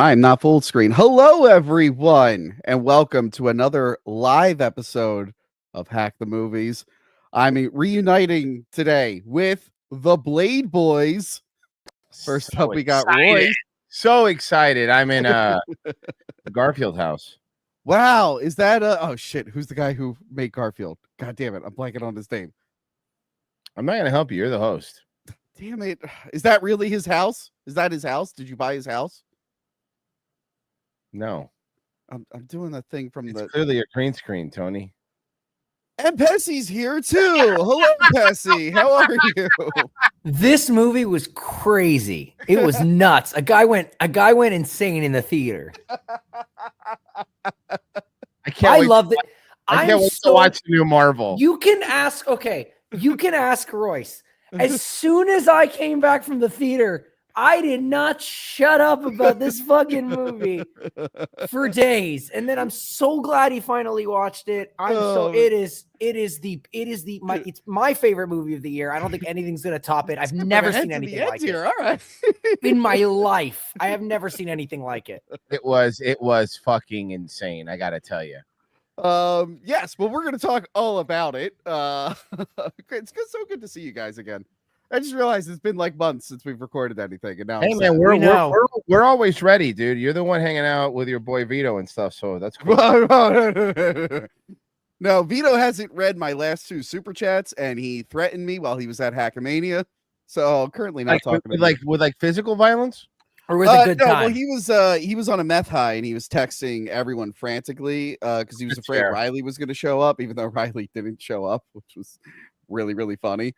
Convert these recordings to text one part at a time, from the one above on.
I'm not full screen. Hello, everyone, and welcome to another live episode of Hack the Movies. I'm reuniting today with the Blade Boys. First So up, we got excited. Royce. So excited. I'm in Garfield house. Wow, is that oh shit? Who's the guy who made Garfield? God damn it, I'm blanking on his name. I'm not gonna help you. You're the host. Damn it, is that really his house? Is that his house? Did you buy his house? No, I'm doing the thing from it's the clearly a green screen, Tony. and Pesi's here too. Hello, Pesi. How are you? This movie was crazy. It was nuts. A guy went insane in the theater. I can't. I wait loved it. I can't wait to watch the new Marvel. You can ask Royce. As soon as I came back from the theater, I did not shut up about this fucking movie for days. And then I'm so glad he finally watched it. It's my favorite movie of the year. I don't think anything's gonna top it. I've never seen anything like it. All right. In my life. I have never seen anything like it. It was fucking insane. I gotta tell you. Yes, well, we're gonna talk all about it. It's so good to see you guys again. I just realized it's been like months since we've recorded anything, and now Hey man, we're always ready, dude. You're the one hanging out with your boy Vito and stuff, so that's cool. No, Vito hasn't read my last two super chats, and he threatened me while he was at Hackamania. So currently not talking with physical violence or with a good time. Well, he was on a meth high and he was texting everyone frantically because he was afraid Riley was going to show up, even though Riley didn't show up, which was really, really funny.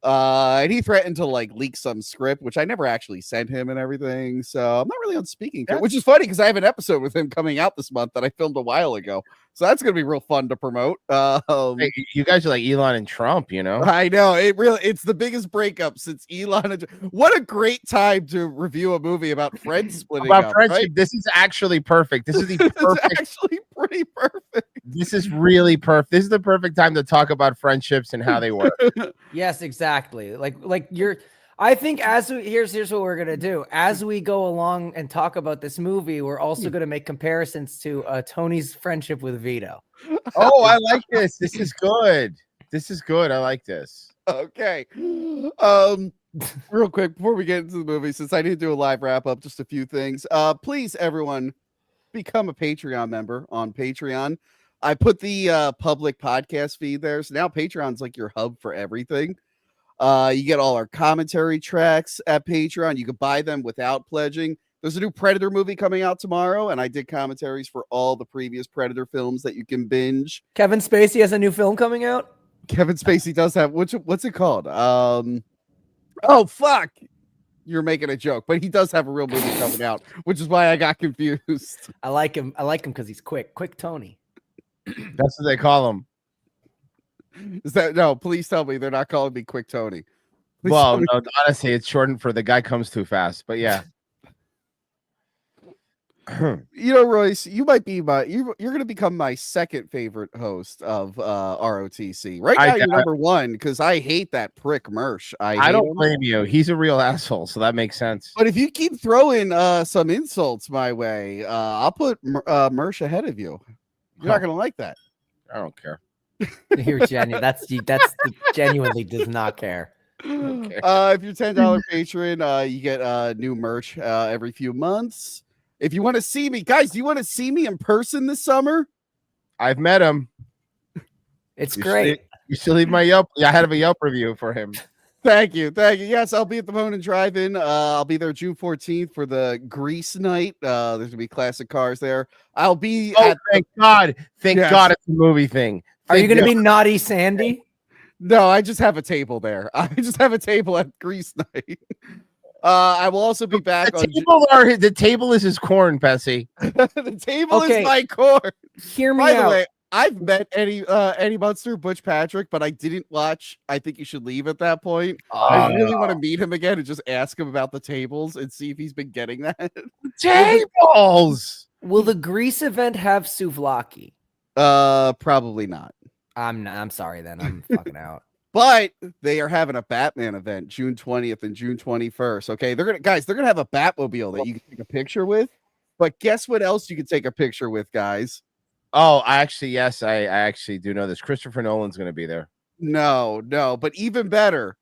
And he threatened to like leak some script, which I never actually sent him and everything. So I'm not really on speaking terms, which is funny because I have an episode with him coming out this month that I filmed a while ago. So that's going to be real fun to promote. Hey, you guys are like Elon and Trump, you know? I know it's the biggest breakup since Elon. What a great time to review a movie about friends splitting up. Friendship. Right? This is actually perfect. This is the perfect. It's actually pretty perfect. This is really perfect. This is the perfect time to talk about friendships and how they work. Yes, exactly. I think here's what we're gonna do. As we go along and talk about this movie, we're also gonna make comparisons to Tony's friendship with Vito. Oh, I like this. This is good. This is good. I like this. Okay. Real quick before we get into the movie, since I didn't do a live wrap up, just a few things. Please, everyone, become a Patreon member on Patreon. I put the public podcast feed there, so now Patreon's like your hub for everything. You get all our commentary tracks at Patreon. You can buy them without pledging. There's a new Predator movie coming out tomorrow, and I did commentaries for all the previous Predator films that you can binge. Kevin Spacey has a new film coming out. Kevin Spacey does have what's it called? Oh fuck. You're making a joke, but he does have a real movie coming out, which is why I got confused. I like him because he's quick Tony. That's what they call him. Is that no? Please tell me they're not calling me Quick Tony. Well, no, honestly, it's shortened for the guy comes too fast. But yeah, you know, Royce, you might be you're going to become my second favorite host of ROTC. Right now, you're number one because I hate that prick Mersh. I don't blame you. He's a real asshole, so that makes sense. But if you keep throwing some insults my way, I'll put Mersh ahead of you. You're not going to like that. I don't care. You're genuine. That's genuinely does not care. Okay. If you're $10 patron, you get new merch every few months. If you want to see me, guys, do you want to see me in person this summer? I've met him. It's great. You should leave my Yelp. I had a Yelp review for him. Thank you. Yes, I'll be at the Monin Drive-In. I'll be there June 14th for the Grease night. There's gonna be classic cars there. I'll be. Thank God! Thank God it's a movie thing. Are you gonna be Naughty Sandy? No, I just have a table there. I just have a table at Grease night. I will also be back the table is his corn, Pesi. The table is my corn. Hear me By out. the way, I've met Eddie Munster, Butch Patrick, but I didn't watch I Think You Should Leave at that point. I really want to meet him again and just ask him about the tables and see if he's been getting that. Tables! Will the Grease event have souvlaki? Probably not. I'm sorry then. I'm fucking out. But they are having a Batman event June 20th and June 21st. Okay, they're gonna have a Batmobile that you can take a picture with. But guess what else you can take a picture with, guys? Oh, I actually do know this. Christopher Nolan's going to be there. No, but even better,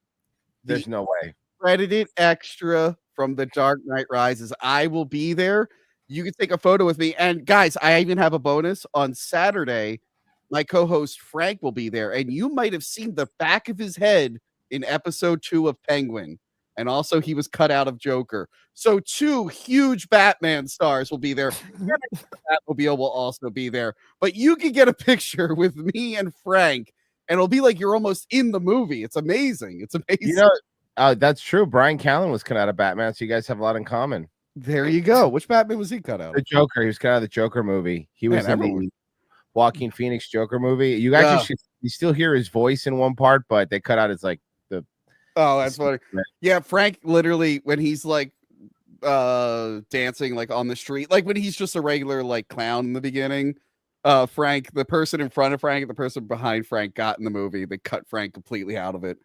There's the no way. credited extra from The Dark Knight Rises. I will be there. You can take a photo with me. And guys, I even have a bonus on Saturday. My co-host Frank will be there, and you might have seen the back of his head in episode 2 of Penguin. And also he was cut out of Joker. So 2 huge Batman stars will be there. Batmobile will also be there. But you can get a picture with me and Frank, and it'll be like you're almost in the movie. It's amazing. It's amazing. You know, that's true. Brian Callen was cut out of Batman, so you guys have a lot in common. There you go. Which Batman was he cut out? The Joker. He was cut out of the Joker movie. He was in the Joaquin Phoenix Joker movie. You guys you still hear his voice in one part, but they cut out his like the. Oh, that's funny. Yeah, Frank literally when he's like dancing like on the street, like when he's just a regular like clown in the beginning. Frank, the person in front of Frank and the person behind Frank got in the movie. They cut Frank completely out of it.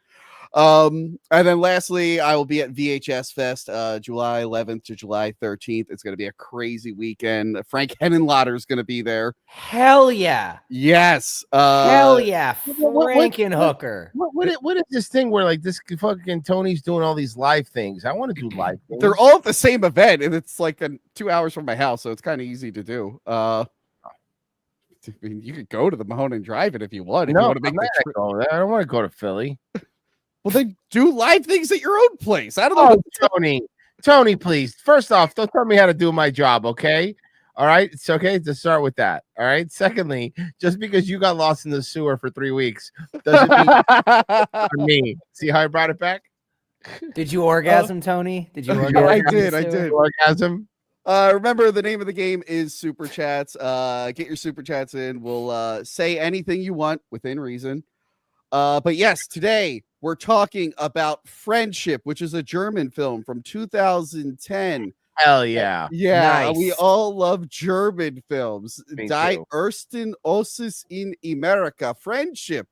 And then lastly, I will be at VHS Fest July 11th to July 13th. It's going to be a crazy weekend. Frank Henenlotter is going to be there. Hell yeah. Yes. Hell yeah. Frankenhooker. What is this thing where like this fucking Tony's doing all these live things? I want to do live things. They're all at the same event, and it's like 2 hours from my house, so it's kind of easy to do. I mean, you could go to the Mahone and Drive It if you want. If you want to make the trip. I don't want to go to Philly. Well, then do live things at your own place. I don't know. Oh, Tony, please. First off, don't tell me how to do my job, okay? All right, it's okay to start with that. All right. Secondly, just because you got lost in the sewer for 3 weeks doesn't mean for me. See how I brought it back? Did you orgasm, Tony? Did you orgasm? I did. Orgasm. Remember, the name of the game is Super Chats. Get your Super Chats in. We'll say anything you want within reason. But yes, today we're talking about Friendship, which is a German film from 2010. Hell yeah. Yeah, Nice. we all love German films. Me Die too. Ersten Ossis in America. Friendship.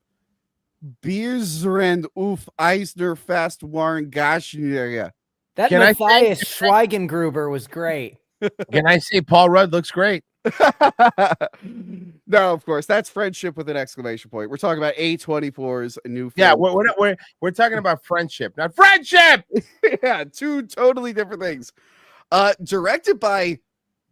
Biersrand Uf Eisner Fast Warren Gashner. That Can I Matthias Schweigengruber was great. Can I say Paul Rudd looks great? No, of course, that's Friendship with an exclamation point. We're talking about A24's new film. Yeah, we're talking about Friendship, not Friendship. Yeah, 2 totally different things. Directed by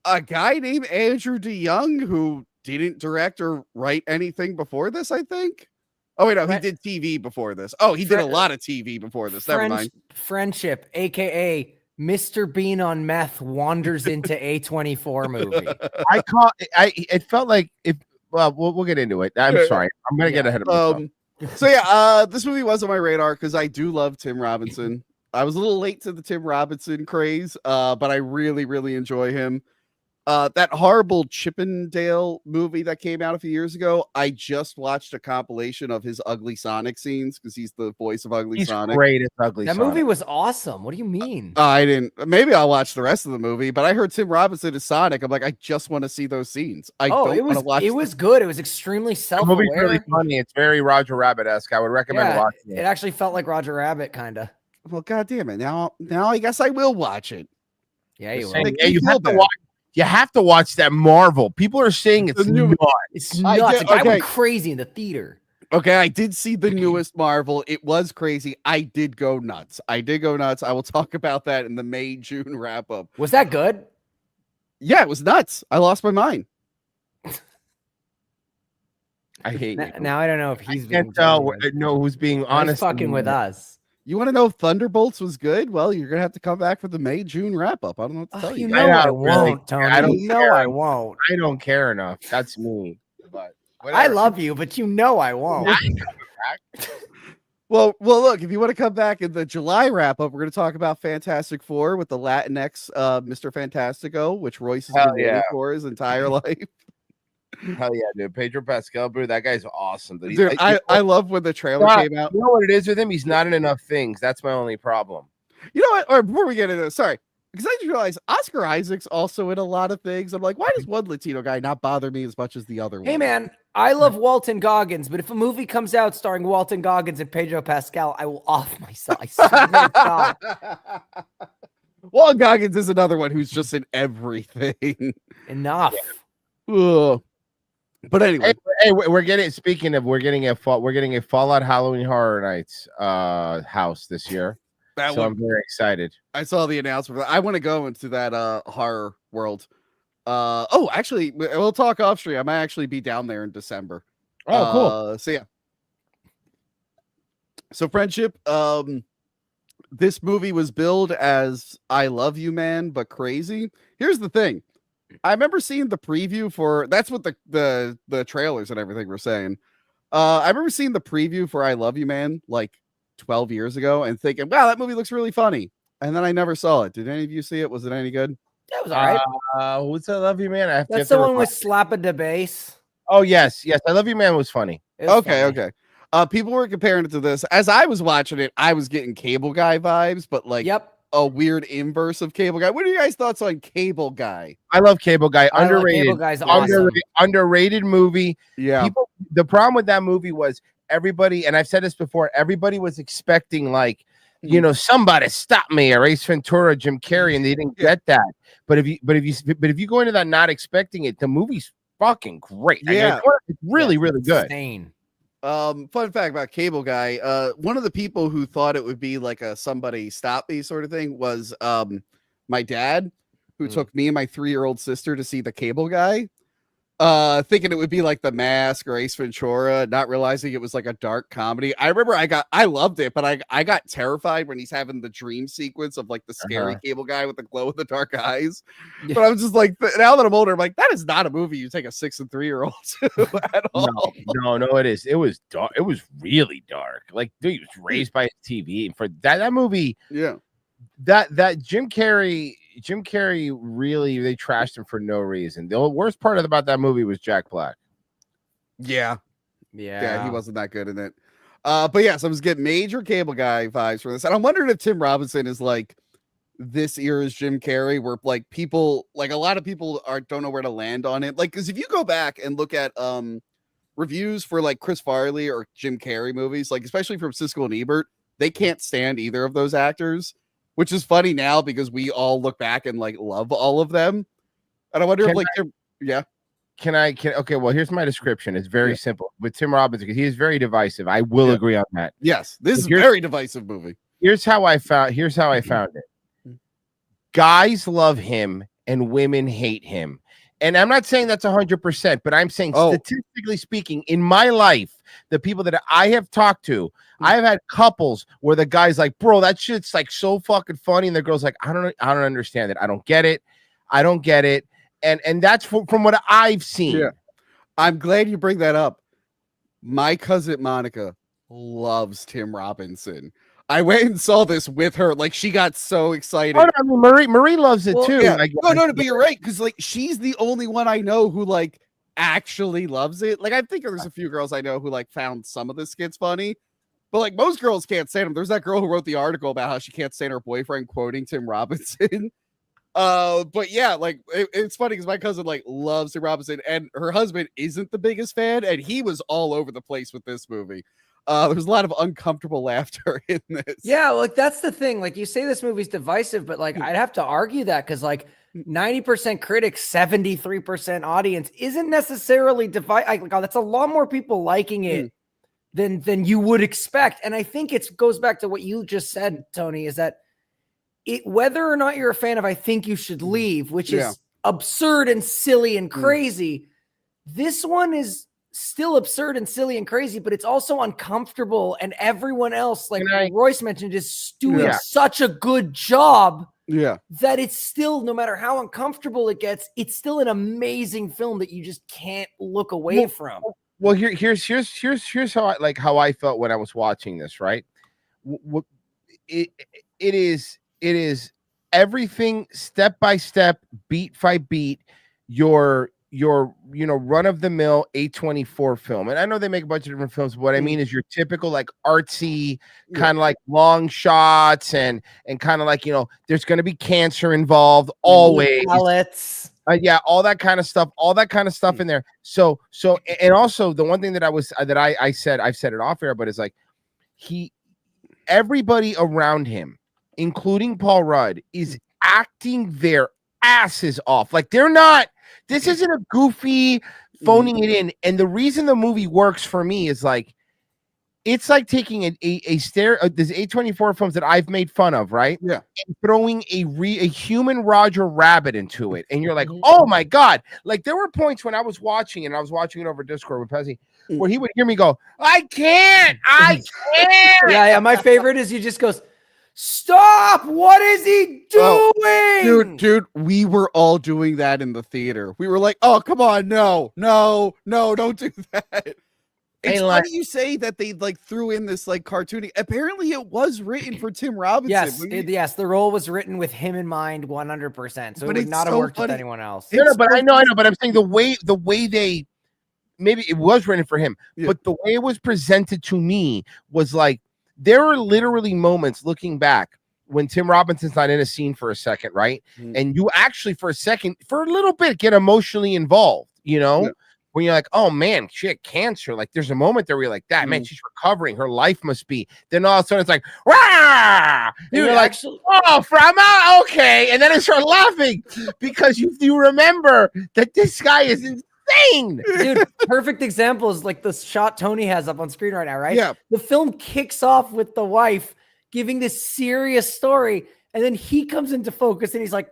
a guy named Andrew DeYoung, who didn't direct or write anything before this, I think. Oh, wait, no, he did TV before this. Oh, he did a lot of TV before this. Never mind. Friendship, aka Mr. Bean on meth, wanders into A24 movie. It felt like if we'll get into it. I'm sorry. I'm gonna get ahead of myself. So yeah, this movie was on my radar because I do love Tim Robinson. I was a little late to the Tim Robinson craze, but I really, really enjoy him. That horrible Chippendale movie that came out a few years ago, I just watched a compilation of his Ugly Sonic scenes because he's the voice of Ugly Sonic. He's great as Ugly That Sonic. movie was awesome. What do you mean? I didn't. Maybe I'll watch the rest of the movie, but I heard Tim Robinson is Sonic. I'm like, I just want to see those scenes. It was good. It was extremely The self-aware. movie's really funny. It's very Roger Rabbit-esque. I would recommend watching It it. actually felt like Roger Rabbit, kind of. Well, God damn it. Now I guess I will watch it. Yeah, you will. Saying, you have to watch. You have to watch that Marvel. People are saying it's nuts. It's nuts. I went crazy in the theater. Okay, I did see the newest Marvel. It was crazy. I did go nuts. I will talk about that in the May-June wrap-up. Was that good? Yeah, it was nuts. I lost my mind. I hate you. Now I don't know if he's I can't tell who's being honest. He's fucking with us. You want to know if Thunderbolts was good? Well, you're gonna have to come back for the May-June wrap-up. I don't know what to tell you. You know I won't, Tony. I don't care. I won't. I don't care enough. That's me. But I love you, but you know I won't. Well, look, if you want to come back in the July wrap-up, we're going to talk about Fantastic Four with the Latinx Mr. Fantastico, which Royce has been waiting for his entire life. Hell yeah, dude. Pedro Pascal, bro, that guy's awesome. Dude, I love when the trailer came out. You know what it is with him? He's not in enough things. That's my only problem. You know what? Or before we get into this, sorry, because I just realized Oscar Isaac's also in a lot of things. I'm like, why does one Latino guy not bother me as much as the other one? Hey, man, I love Walton Goggins, but if a movie comes out starring Walton Goggins and Pedro Pascal, I will off myself. I swear to God. Walton Goggins is another one who's just in everything. Enough. Ugh. But anyway, Hey, we're getting. Speaking of, we're getting a Fallout Halloween Horror Nights house this year. that So one I'm very excited. I saw the announcement. I want to go into that horror world. Oh, actually, we'll talk off stream. I might actually be down there in December. Oh, cool. So yeah. So Friendship, this movie was billed as I Love You Man, but crazy. Here's the thing. I remember seeing the preview for that's what the trailers and everything were saying. I remember seeing the preview for I Love You Man like 12 years ago and thinking, wow, that movie looks really funny. And then I never saw it. Did any of you see it? Was it any good? That was all right. What's I Love You Man? That's the one with Slap a Debase. Oh yes, I Love You Man was funny. Okay. People were comparing it to this. As I was watching it, I was getting Cable Guy vibes, but like a weird inverse of Cable Guy. What are you guys' thoughts on Cable Guy? I love Cable Guy. Underrated. Cable Guy's awesome. Underrated movie. Yeah. The problem with that movie was everybody, and I've said this before, everybody was expecting like, somebody stop me, or Ace Ventura, Jim Carrey, and they didn't get that. But if you go into that not expecting it, the movie's fucking great. Yeah. It's really good. Insane. Fun fact about Cable Guy, one of the people who thought it would be like a somebody stop me sort of thing was my dad, who took me and my 3-year-old sister to see the Cable Guy, thinking it would be like The Mask or Ace Ventura, not realizing it was like a dark comedy. I remember I loved it, but I got terrified when he's having the dream sequence of like the scary Cable Guy with the glow in the dark eyes. But I was just like, now that I'm older, I'm like, that is not a movie you take a 6 and 3-year-old to at all. No, it is. It was dark. It was really dark. Like, dude, he was raised by his TV, and for that movie, that Jim Carrey really, they trashed him for no reason. The worst part about that movie was Jack Black. Yeah, he wasn't that good in it. But yes, I was getting major Cable Guy vibes from this, and I'm wondering if Tim Robinson is like this era's Jim Carrey, where like people, like a lot of people don't know where to land on it. Like, because if you go back and look at reviews for like Chris Farley or Jim Carrey movies, like especially from Siskel and Ebert, they can't stand either of those actors. Which is funny now because we all look back and like love all of them. And I wonder okay, well, here's my description. It's very simple. With Tim Robinson, because he is very divisive. I will agree on that. Yes, this is a very divisive movie. Here's how I found it. Guys love him and women hate him. And I'm not saying that's 100%, but I'm saying statistically speaking, in my life, the people that I have talked to, I've had couples where the guy's like, bro, that shit's like so fucking funny. And the girl's like, I don't understand it. I don't get it. And that's from what I've seen. Yeah. I'm glad you bring that up. My cousin Monica loves Tim Robinson. I went and saw this with her. Like, she got so excited. Oh, no, I mean, Marie loves it too. Yeah. Like, no, but you're right, because like she's the only one I know who like actually loves it. Like, I think there's a few girls I know who like found some of the skits funny, but like most girls can't stand him. There's that girl who wrote the article about how she can't stand her boyfriend quoting Tim Robinson. But yeah, like it's funny because my cousin like loves Tim Robinson, and her husband isn't the biggest fan, and he was all over the place with this movie. There's a lot of uncomfortable laughter in this. Yeah, like that's the thing. Like you say this movie's divisive, but like I'd have to argue that because like 90% critics, 73% audience isn't necessarily divided. Like, that's a lot more people liking it than you would expect. And I think it goes back to what you just said, Tony, is that whether or not you're a fan of I Think You Should Leave, which is absurd and silly and crazy, this one is still absurd and silly and crazy, but it's also uncomfortable, and everyone else, like Royce mentioned, is doing such a good job that it's still, no matter how uncomfortable it gets, it's still an amazing film that you just can't look away from. Well, here's how I felt when I was watching this, right? It is everything step by step, beat by beat, your run-of-the-mill A24 film. And I know they make a bunch of different films, but what I mean is your typical like artsy kind of like long shots and kind of like, there's going to be cancer involed always. All that kind of stuff in there. So and also the one thing that I've said it off air, but it's like everybody around him, including Paul Rudd, is acting their asses off. Like they're not. This isn't a goofy phoning it in. And the reason the movie works for me is like, it's like taking there's A24 films that I've made fun of, right? Yeah. And throwing a human Roger Rabbit into it. And you're like, oh my God. Like there were points when I was watching, and I was watching it over Discord with Pesi, where he would hear me go, I can't. Yeah. My favorite is he just goes, stop. What is he doing? Dude, we were all doing that in the theater. We were like, oh, come on. No, don't do that. It's funny you say that they like threw in this like cartoony. Apparently, it was written for Tim Robinson. Yes, the role was written with him in mind, 100%. So it would not have worked with anyone else. I know. But I'm saying the way they, maybe it was written for him, but the way it was presented to me was like there are literally moments looking back when Tim Robinson's not in a scene for a second, right? And you actually for a little bit get emotionally involved, you know. Yeah. When you're like, oh man, she had cancer. Like there's a moment there where you're like, that man, she's recovering. Her life must be. Then all of a sudden it's like, rah! You're like, oh, Frama, okay. And then I start laughing because you remember that this guy is insane. Dude, perfect example is like the shot Tony has up on screen right now, right? Yeah. The film kicks off with the wife giving this serious story, and then he comes into focus and he's like,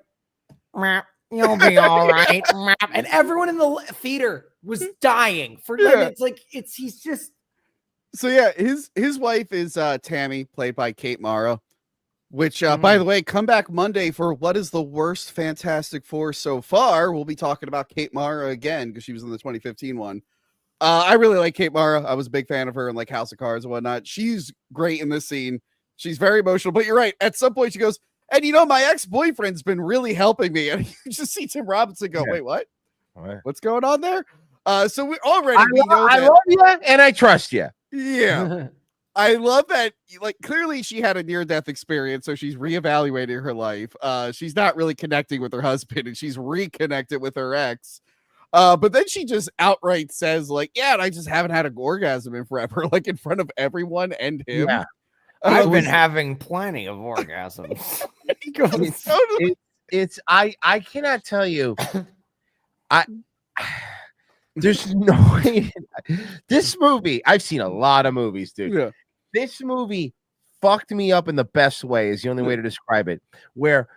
you'll be all right. And everyone in the theater was dying for it's like he's just. So yeah, his wife is Tammy, played by Kate Mara, which by the way, come back Monday for what is the worst Fantastic Four so far. We'll be talking about Kate Mara again because she was in the 2015 one. I really like Kate Mara. I was a big fan of her in like House of Cards and whatnot. She's great in this scene. She's very emotional, but you're right. At some point she goes, and you know, my ex-boyfriend's been really helping me. And you just see Tim Robinson go, wait, what? What's going on there? So we know that I love you and I trust you. Yeah. I love that. Like, clearly she had a near-death experience, so she's reevaluating her life. She's not really connecting with her husband, and she's reconnected with her ex. But then she just outright says, like, yeah, and I just haven't had an orgasm in forever, like in front of everyone and him. Yeah. I've been having plenty of orgasms. I cannot tell you. There's no way. This movie, I've seen a lot of movies, dude. Yeah. This movie fucked me up in the best way is the only way to describe it. Where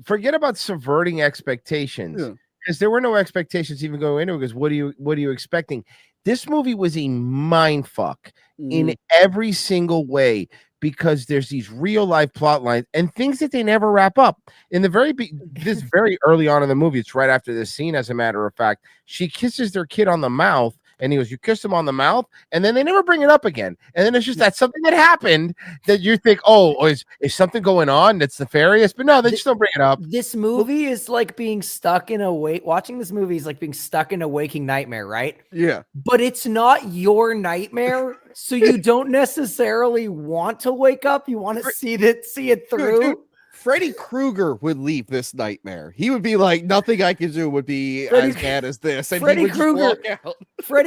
forget about subverting expectations. Because there were no expectations even going into it. Because what are you expecting? This movie was a mind fuck in every single way. Because there's these real life plot lines and things that they never wrap up. In the this very early on in the movie, it's right after this scene, as a matter of fact, she kisses their kid on the mouth, and he goes, "You kissed him on the mouth," and then they never bring it up again. And then it's just that's something that happened that you think, oh, is something going on that's nefarious? But no, they just don't bring it up. This movie is like being stuck in watching this movie is like being stuck in a waking nightmare, right? Yeah. But it's not your nightmare, so you don't necessarily want to wake up. You want to see it through. Dude, Freddy Krueger would leave this nightmare. He would be like, nothing I can do would be as bad as this. And Freddy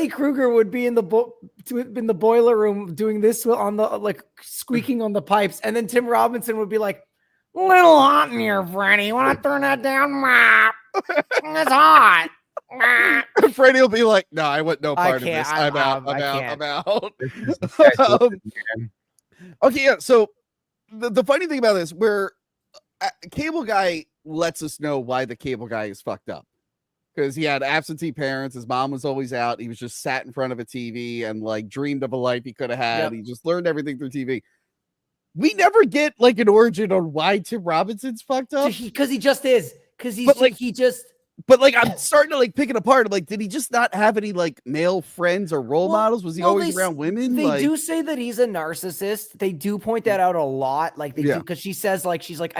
Krueger would be in the boiler room doing this on the like squeaking on the pipes, and then Tim Robinson would be like, "Little hot in here, Freddy. You want to turn that down? It's hot." Freddy will be like, "No, I want no part of this. I'm out." Okay, yeah. So the funny thing about this, where Cable Guy lets us know why the Cable Guy is fucked up, because he had absentee parents. His mom was always out. He was just sat in front of a TV and like dreamed of a life he could have had. Yep. He just learned everything through TV. We never get like an origin on why Tim Robinson's fucked up, because he just is. Because But like, I'm starting to like pick it apart. I'm like, did he just not have any like male friends or role models? Was he always around women? They do say that he's a narcissist. They do point that out a lot. Like they do, because she says like, she's like,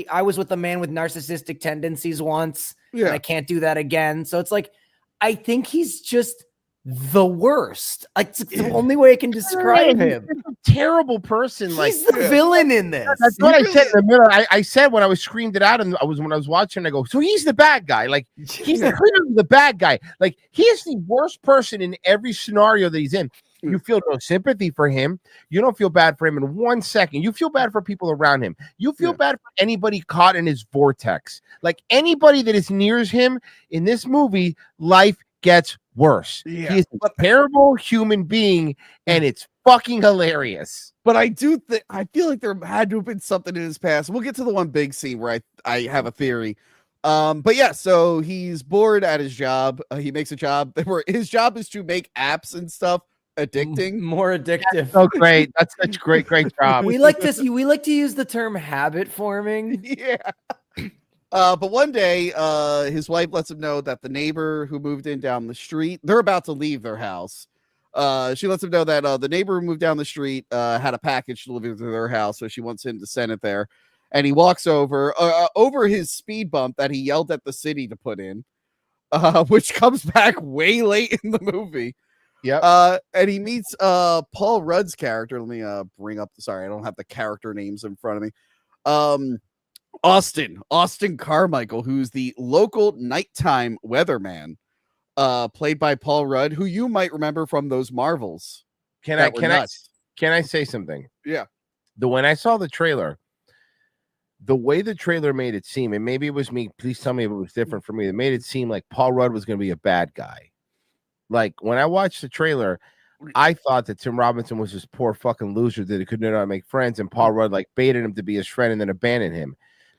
I was with a man with narcissistic tendencies once. Yeah. And I can't do that again. So it's like, I think he's just the worst. Like it's the only way I can describe him. He's a terrible person. He's the villain in this. That's what I said in the middle. I said when I was screamed it out, and when I was watching, I go, so he's the bad guy. Like he's clearly the bad guy. Like he is the worst person in every scenario that he's in. You feel no sympathy for him. You don't feel bad for him in 1 second. You feel bad for people around him. You feel bad for anybody caught in his vortex. Like anybody that is near him in this movie, life gets worse. Yeah. He is a terrible human being, and it's fucking hilarious. But I do think I feel like there had to have been something in his past. We'll get to the one big scene where I have a theory. But yeah, so he's bored at his job. He makes a job where his job is to make apps and stuff addicting, more addictive. Oh, great! That's such great job. We like to use the term habit forming. Yeah. But one day, his wife lets him know that the neighbor who moved in down the street, they're about to leave their house. She lets him know that the neighbor who moved down the street had a package delivered to their house, so she wants him to send it there. And he walks over his speed bump that he yelled at the city to put in, which comes back way late in the movie. Yep. And he meets Paul Rudd's character. Let me bring up. Sorry, I don't have the character names in front of me. Austin Carmichael, who's the local nighttime weatherman, played by Paul Rudd, who you might remember from those Marvels. Can I say something? Yeah. When I saw the trailer, the way the trailer made it seem, and maybe it was me, please tell me if it was different for me, it made it seem like Paul Rudd was going to be a bad guy. Like when I watched the trailer, I thought that Tim Robinson was this poor fucking loser that he could not make friends, and Paul Rudd like baited him to be his friend and then abandoned him.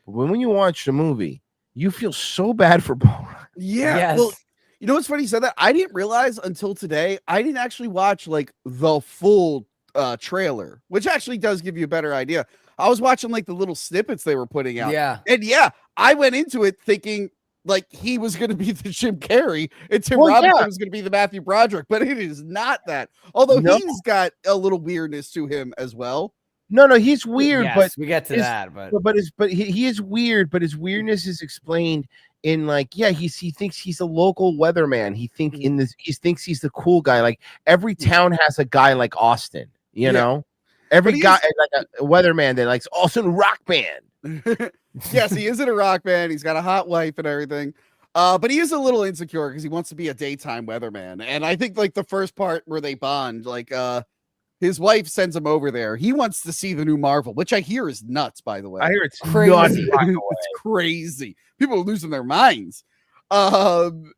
But when you watch the movie, you feel so bad for Paul Rudd. Yeah. Yes. Well, you know what's funny? You said that. I didn't realize until today. I didn't actually watch like the full trailer, which actually does give you a better idea. I was watching like the little snippets they were putting out. Yeah. And yeah, I went into it thinking like he was going to be the Jim Carrey and Tim Robinson was going to be the Matthew Broderick, but it is not that. Although he's got a little weirdness to him as well. No, he's weird, yes, but we get to that. But he is weird, but his weirdness is explained in like, yeah, he thinks he's a local weatherman. He thinks he's the cool guy. Like every town has a guy like Austin, you know? Every guy like a weatherman that likes Austin rock band. Yes, he is in a rock band. He's got a hot wife and everything. But he is a little insecure because he wants to be a daytime weatherman. And I think like the first part where they bond, like his wife sends him over there. He wants to see the new Marvel, which I hear is nuts, by the way. I hear it's crazy. Nuts, It's crazy. People are losing their minds. I'm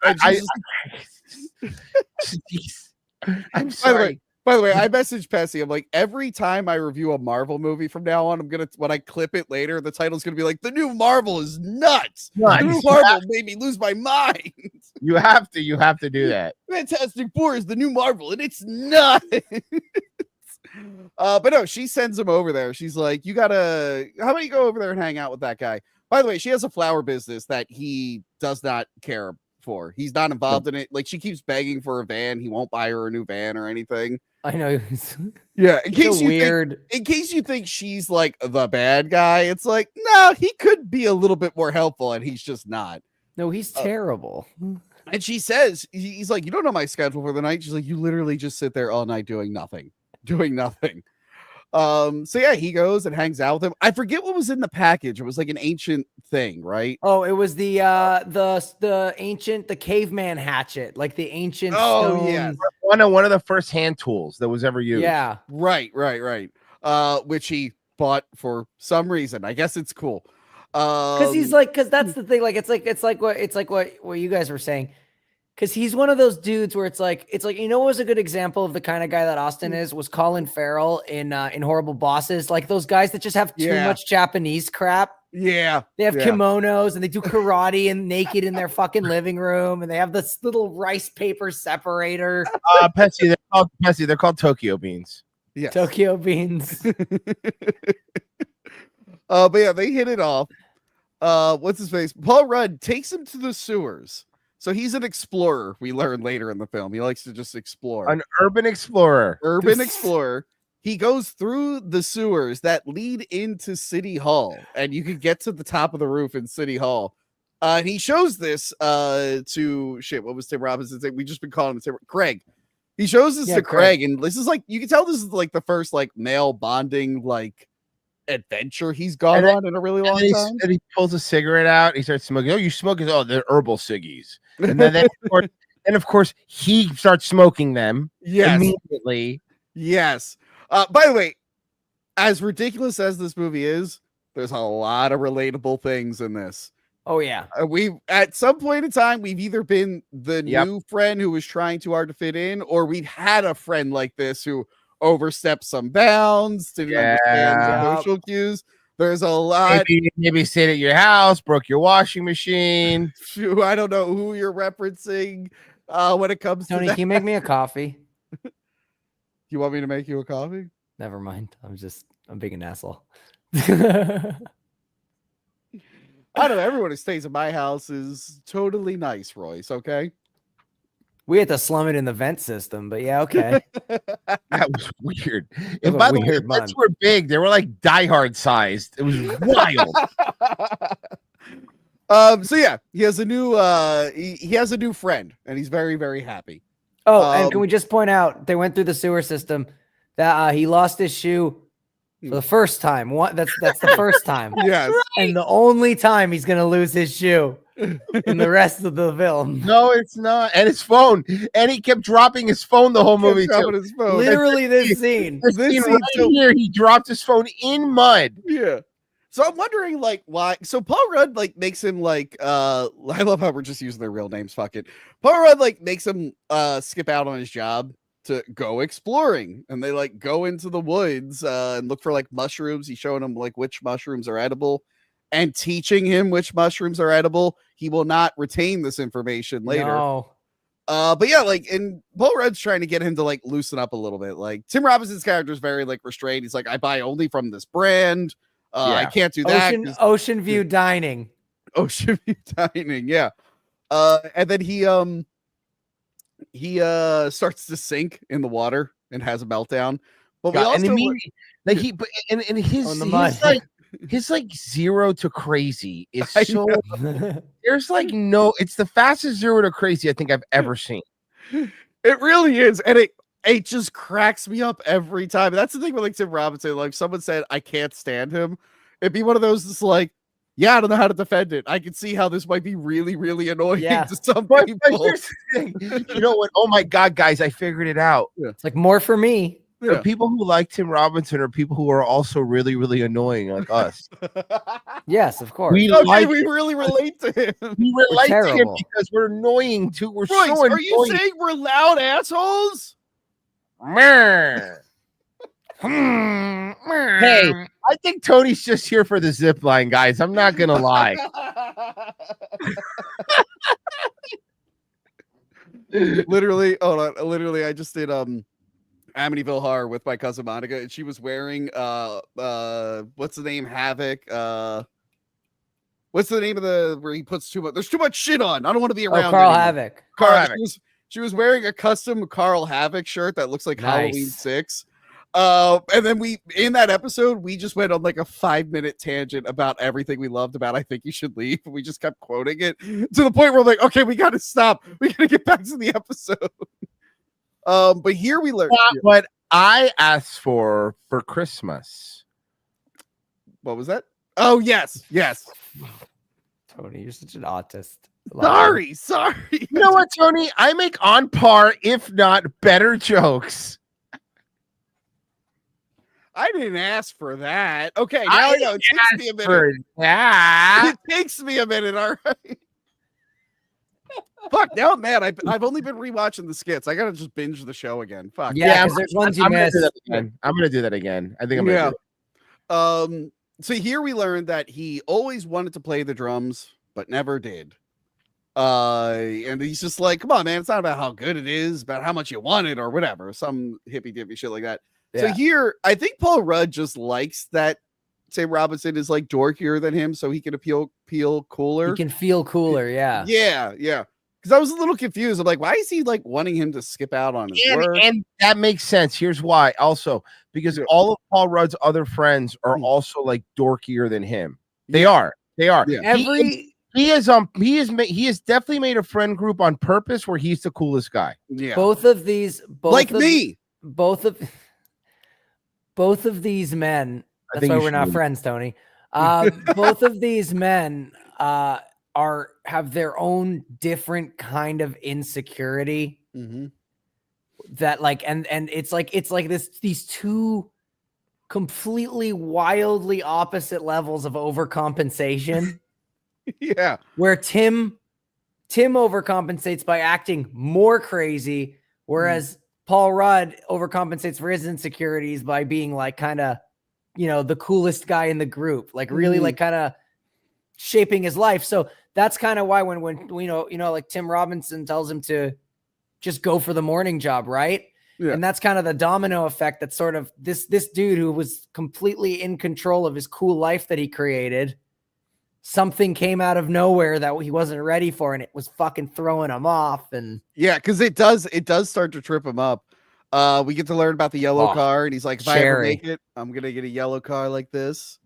sorry. By the way, I messaged Pesi. I'm like, every time I review a Marvel movie from now on, when I clip it later, the title's gonna be like, "The new Marvel is nuts. The new Marvel made me lose my mind." You have to do that. Fantastic Four is the new Marvel, and it's nuts. But no, she sends him over there. She's like, how about you go over there and hang out with that guy? By the way, she has a flower business that he does not care for. He's not involved in it. Like she keeps begging for a van. He won't buy her a new van or anything. I know. Yeah. In case you think she's like the bad guy, it's like, no, he could be a little bit more helpful and he's just not. No, he's terrible. And she says, he's like, you don't know my schedule for the night. She's like, you literally just sit there all night doing nothing. So yeah, he goes and hangs out with him. I forget what was in the package. It was like an ancient thing, right? Oh, it was the ancient, the caveman hatchet, like the ancient stone. Yeah, one of the first hand tools that was ever used. Yeah, right. Which he bought for some reason. I guess it's cool. Because that's the thing. Like it's like what you guys were saying. Because he's one of those dudes where it's like you know what was a good example of the kind of guy that Austin is was Colin Farrell in Horrible Bosses, like those guys that just have too much Japanese crap. Yeah, they have kimonos and they do karate and naked in their fucking living room, and they have this little rice paper separator. Pesi, they're called Tokyo beans. Yes. Tokyo beans. But yeah, they hit it off. What's his face? Paul Rudd takes him to the sewers. So he's an explorer. We learn later in the film. He likes to just explore. An urban explorer. He goes through the sewers that lead into City Hall, and you can get to the top of the roof in City Hall. And he shows this to what was Tim Robinson's name? We just been calling him Craig. He shows this to Craig, and this is like you can tell this is like the first like male bonding like adventure he's gone on in a really long time. And he pulls a cigarette out. He starts smoking. Oh, you smoking? Oh, they're herbal ciggies. And then And of course, he starts smoking them Yes. immediately. Yes. By the way, as ridiculous as this movie is, there's a lot of relatable things in this. Oh yeah. We at some point in time, we've either been the Yep. new friend who was trying too hard to fit in, or we've had a friend like this who overstepped some bounds, didn't understand Yeah. social cues. There's a lot. Maybe stayed at your house, broke your washing machine. I don't know who you're referencing when it comes Tony, to can that. you make me a coffee? You want me to make you a coffee? Never mind. I'm being an asshole. I don't know. Everyone who stays in my house is totally nice, Royce. Okay. We had to slum it in the vent system, but yeah, okay. That was weird. was And a by the way, weird the vents month. were big. They were like diehard sized. It was wild. So yeah, he has a new he has a new friend, and he's very, very happy. Oh, and can we just point out they went through the sewer system that he lost his shoe for the first time. That's the first time. Yes. And the only time he's gonna lose his shoe in the rest of the film. No, it's not. And his phone. And he kept dropping his phone the whole movie Kept too. dropping his phone. Literally this scene. This This scene scene, right so- here, he dropped his phone in mud. Yeah. So I'm wondering, like, why? So Paul Rudd like makes him like I love how we're just using their real names. Fuck it. Paul Rudd like makes him skip out on his job to go exploring, and they like go into the woods and look for like mushrooms. He's showing him like which mushrooms are edible and teaching him which mushrooms are edible. He will not retain this information later. No. But yeah, like, and Paul Rudd's trying to get him to like loosen up a little bit. Like Tim Robinson's character is very like restrained. He's like, I buy only from this brand. I can't do that. Ocean View Dining. Ocean View Dining, yeah. And then he starts to sink in the water and has a meltdown. But we also like he and his like 0 to crazy is so there's like no, it's the fastest 0 to crazy I think I've ever seen. It really is, and it just cracks me up every time. That's the thing with like Tim Robinson. Like someone said, I can't stand him. It'd be one of those that's like, yeah, I don't know how to defend it. I can see how this might be really, really annoying to some But people. here's the thing. You know what? Oh my god, guys, I figured it out. It's like more for me. The people who like Tim Robinson are people who are also really, really annoying like us. Yes, of course. We really relate to him. We relate to him terrible. because we're annoying too. We're Royce, so annoying. are you saying we're loud assholes? Hey, I think Tony's just here for the zip line, guys. I'm not gonna lie. Literally, hold on. Literally, I just did Amityville Horror with my cousin Monica, and she was wearing what's the name? Havoc. What's the name of the where he puts too much? There's too much shit on. I don't want to be around. Carl anymore. Havoc. Carl Havoc. She was wearing a custom Carl Havoc shirt that looks like Nice. Halloween 6. And then we in that episode we just went on like a 5-minute tangent about everything we loved about I Think You Should Leave. We just kept quoting it to the point where we're like, okay, we gotta stop. We gotta get back to the episode. But here we learned what I asked for Christmas. What was that? Oh yes. Tony, you're such an autist. Sorry. You know what, Tony? I make on par, if not better, jokes. I didn't ask for that. Okay, now I know. It takes me a minute. For that. It takes me a minute, all right. Fuck, now I'm mad. I've only been rewatching the skits. I gotta just binge the show again. Fuck. Yeah, because there's ones you I'm gonna missed. do that again. I'm gonna do that again. I think I'm gonna do it. So here we learned that he always wanted to play the drums, but never did. And he's just like, come on, man, it's not about how good it is, about how much you want it or whatever, some hippy dippy shit like that. Yeah. So here, I think Paul Rudd just likes that Tim Robinson is like dorkier than him, so he can feel cooler. He can feel cooler, yeah. Yeah. Because I was a little confused. I'm like, why is he like wanting him to skip out on his work? And that makes sense. Here's why. Also, because all of Paul Rudd's other friends are also like dorkier than him. They are. Yeah. He has definitely made a friend group on purpose where he's the coolest guy. Yeah. Both of these Both of these men. I That's think why you we're not should. friends, Tony. Both of these men are have their own different kind of insecurity that like and it's like these two completely wildly opposite levels of overcompensation. Yeah. Where Tim overcompensates by acting more crazy, whereas Paul Rudd overcompensates for his insecurities by being like kind of, the coolest guy in the group, like really like kind of shaping his life. So that's kind of why when like Tim Robinson tells him to just go for the morning job, right? Yeah. And that's kind of the domino effect that sort of this dude who was completely in control of his cool life that he created, something came out of nowhere that he wasn't ready for, and it was fucking throwing him off. And yeah, because it does start to trip him up. We get to learn about the yellow car, and he's like, if I ever make it, I'm gonna get a yellow car like this.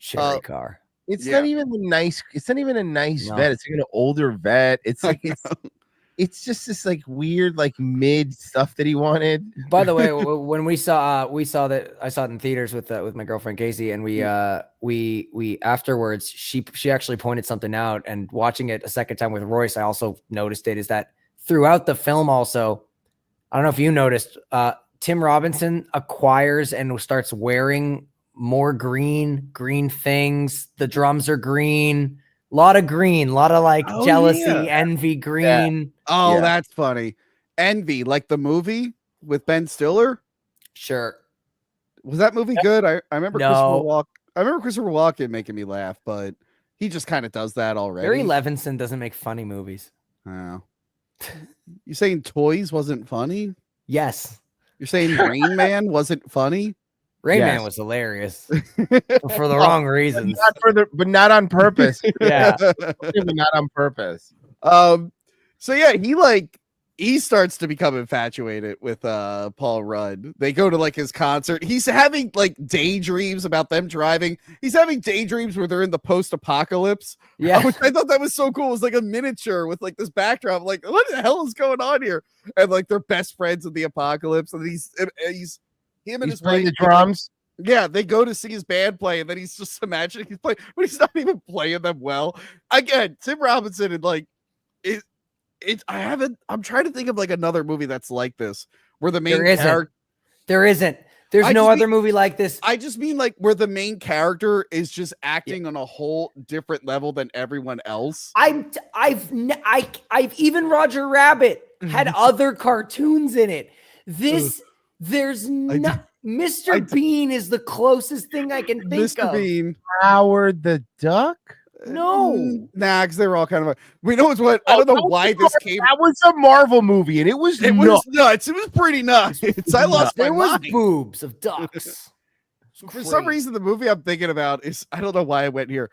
Cherry car. It's not even a nice vet. It's like an older vet. It's like it's just this like weird like mid stuff that he wanted. By the way, when I saw it in theaters with my girlfriend Casey, and we afterwards she actually pointed something out, and watching it a second time with Royce, I also noticed it, is that throughout the film also, I don't know if you noticed, Tim Robinson acquires and starts wearing more green things. The drums are green. A lot of like jealousy, envy, green. Yeah. Oh, that's funny. Envy, like the movie with Ben Stiller. Sure. Was that movie good? I remember Christopher Walken making me laugh, but he just kind of does that already. Barry Levinson doesn't make funny movies. Oh. You saying Toys wasn't funny? Yes. You're saying Rain Man wasn't funny? Rain Man was hilarious for the wrong reasons, but not on purpose. Yeah, not on purpose. So yeah, he starts to become infatuated with Paul Rudd. They go to like his concert. He's having like daydreams about them driving. He's having daydreams where they're in the post-apocalypse. Yeah, which I thought that was so cool. It was like a miniature with like this backdrop. Like, what the hell is going on here? And like they're best friends in the apocalypse. And he's him and his playing the drums. Yeah, they go to see his band play, and then he's just imagining he's playing, but he's not even playing them well. Again, Tim Robinson and like I'm trying to think of like another movie that's like this, where the main character. There isn't. There's no other movie like this. I just mean like where the main character is just acting on a whole different level than everyone else. I've even Roger Rabbit had other cartoons in it. Mr. Bean is the closest thing I can think of. Mr. Bean. Howard the Duck? No. Nah, because they were all kind of. We know it's what. I don't know why this came. That was a Marvel movie, and it was nuts. It was pretty nuts. I lost my mind. There was boobs of ducks. For some reason, the movie I'm thinking about is, I don't know why I went here,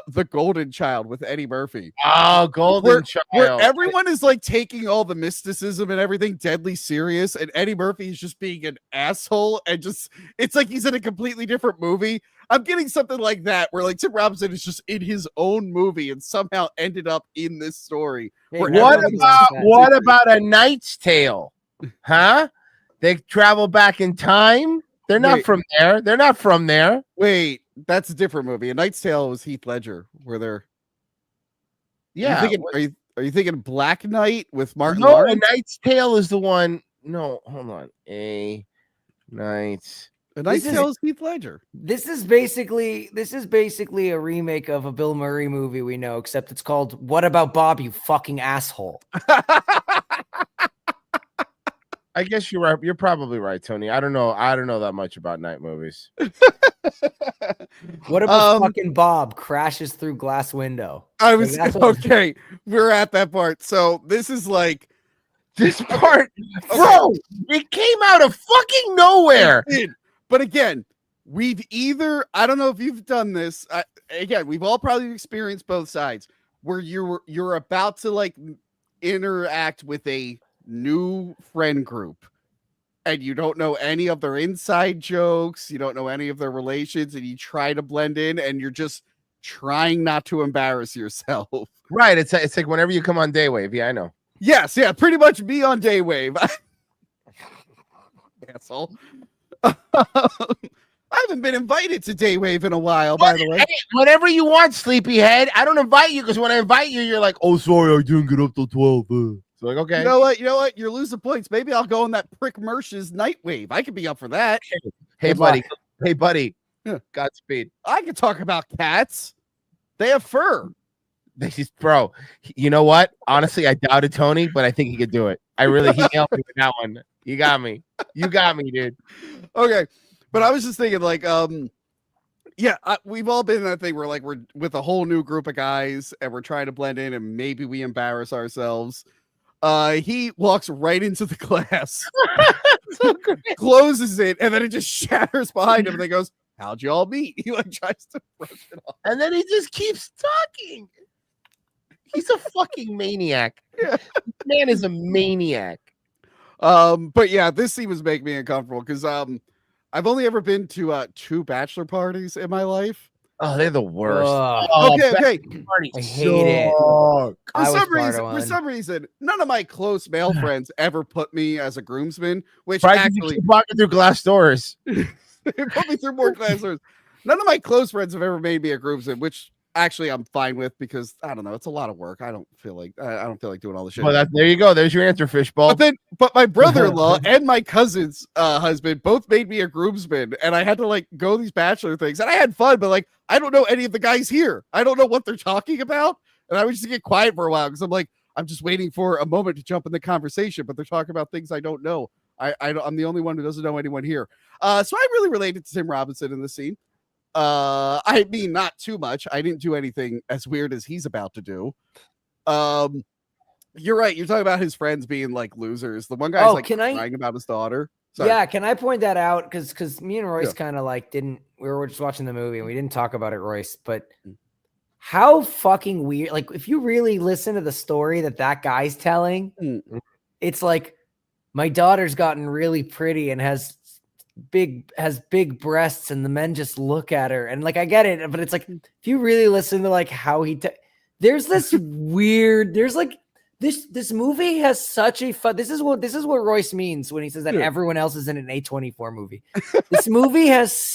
The Golden Child with Eddie Murphy. Oh, Golden Child. Where everyone is like taking all the mysticism and everything deadly serious, and Eddie Murphy is just being an asshole, and just, it's like he's in a completely different movie. I'm getting something like that, where like Tim Robinson is just in his own movie and somehow ended up in this story. What about A Knight's Tale? Huh? They travel back in time? They're not from there. They're not from there. Wait, that's a different movie. A Knight's Tale was Heath Ledger, where they're. Yeah. Are you thinking Black Knight with Martin? No, Lawrence? A Knight's Tale is the one. No, hold on. A Knight's Tale is Heath Ledger. This is basically a remake of a Bill Murray movie we know, except it's called What About Bob, You Fucking Asshole. I guess you're right. You're probably right, Tony. I don't know that much about night movies. What about fucking Bob crashes through glass window? Okay. We're at that part. So this is like this part, bro. It came out of fucking nowhere. But again, I don't know if you've done this. Again, we've all probably experienced both sides, where you're about to like interact with a new friend group, and you don't know any of their inside jokes, you don't know any of their relations, and you try to blend in, and you're just trying not to embarrass yourself. Right. It's like whenever you come on Daywave. Yeah, I know. Yes, yeah, pretty much me on Daywave. Asshole. I haven't been invited to Daywave in a while, by the way. Hey, whatever you want, sleepyhead. I don't invite you because when I invite you, you're like, oh, sorry, I didn't get up till 12. So like, okay. You know what? You're losing points. Maybe I'll go on that prick Mersh's Nightwave. I could be up for that. Hey, Good buddy. luck. Hey, buddy. Yeah. Godspeed. I could talk about cats. They have fur. Bro, you know what? Honestly, I doubted Tony, but I think he could do it. He nailed me with that one. You got me. You got me, dude. Okay. But I was just thinking, like, we've all been in that thing where, like, we're with a whole new group of guys and we're trying to blend in and maybe we embarrass ourselves. He walks right into the class, So great. closes it, and then it just shatters behind him. And then goes, "How'd you all meet?" He like tries to brush it off, And then he just keeps talking. He's a fucking maniac. Yeah. This man is a maniac. But yeah, this scene was making me uncomfortable because I've only ever been to 2 bachelor parties in my life. Oh, they're the worst. Ugh. Oh, Okay. I hate it. For I was some part of reason, one. none of my close male friends ever put me as a groomsman, which Probably actually keep walking through glass doors. put me through more classes. None of my close friends have ever made me a groomsman, which actually I'm fine with because I don't know, it's a lot of work. I don't feel like doing all the shit. Well, there you go. There's your answer, fishbowl. But my brother-in-law and my cousin's husband both made me a groomsman, and I had to like go these bachelor things, and I had fun, but like I don't know any of the guys here. I don't know what they're talking about, and I would just get quiet for a while because I'm just waiting for a moment to jump in the conversation, but they're talking about things I don't know. I'm the only one who doesn't know anyone here. So I really related to Tim Robinson in this scene. I mean, not too much. I didn't do anything as weird as he's about to do. You're right. You're talking about his friends being like losers. The one guy's crying about his daughter. Sorry. Yeah, can I point that out? Because me and Royce kind of like we were just watching the movie and we didn't talk about it, Royce. But how fucking weird! Like, if you really listen to the story that guy's telling, it's like my daughter's gotten really pretty and has big breasts, and the men just look at her and like I get it, but it's like if you really listen to like how there's this weird, there's like this movie has such a fun. This is what Royce means when he says that everyone else is in an A24 movie. This movie has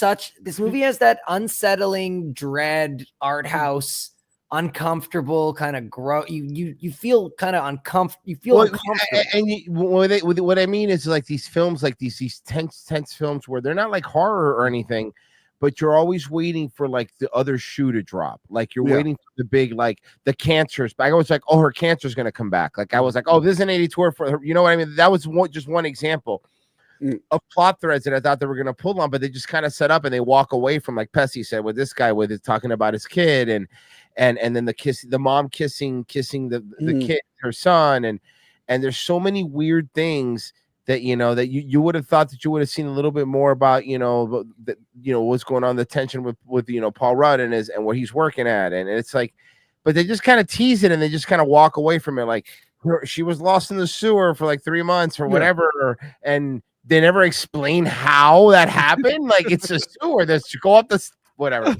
that unsettling, dread, art house, uncomfortable kind of you feel kind of uncomfortable. You feel uncomfortable. And what I mean is like these films, like these tense films where they're not like horror or anything, but you're always waiting for like the other shoe to drop. Like you're waiting for the big, like the cancer's back. I was like, oh, her cancer's going to come back. Like I was like, oh, this is an 84 for her. You know what I mean? That was just one example of plot threads that I thought they were going to pull on, but they just kind of set up and they walk away from, like Pesi said, with this guy with it talking about his kid and then the mom kissing the kid, her son. And there's so many weird things that, that you would have thought that you would have seen a little bit more about, what's going on, the tension with Paul Rudd and what he's working at. And it's like, but they just kind of tease it and they just kind of walk away from it. Like she was lost in the sewer for like 3 months or whatever. And they never explain how that happened. Like it's a sewer that's go up the whatever.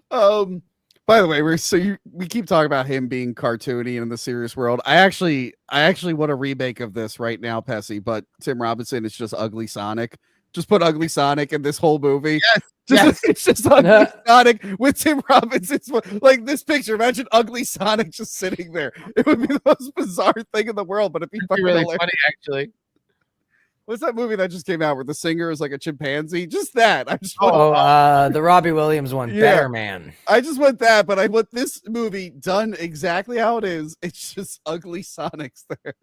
By the way, we keep talking about him being cartoony in the serious world. I actually want a remake of this right now, Pesi, but Tim Robinson is just Ugly Sonic. Just put Ugly Sonic in this whole movie. Yes. It's just Ugly Sonic with Tim Robinson. Like this picture. Imagine Ugly Sonic just sitting there. It would be the most bizarre thing in the world, but it'd be really funny, actually. What's that movie that just came out where the singer is like a chimpanzee? Just that. I just the Robbie Williams one, Better Man. I just want that, but I want this movie done exactly how it is. It's just Ugly Sonic's there.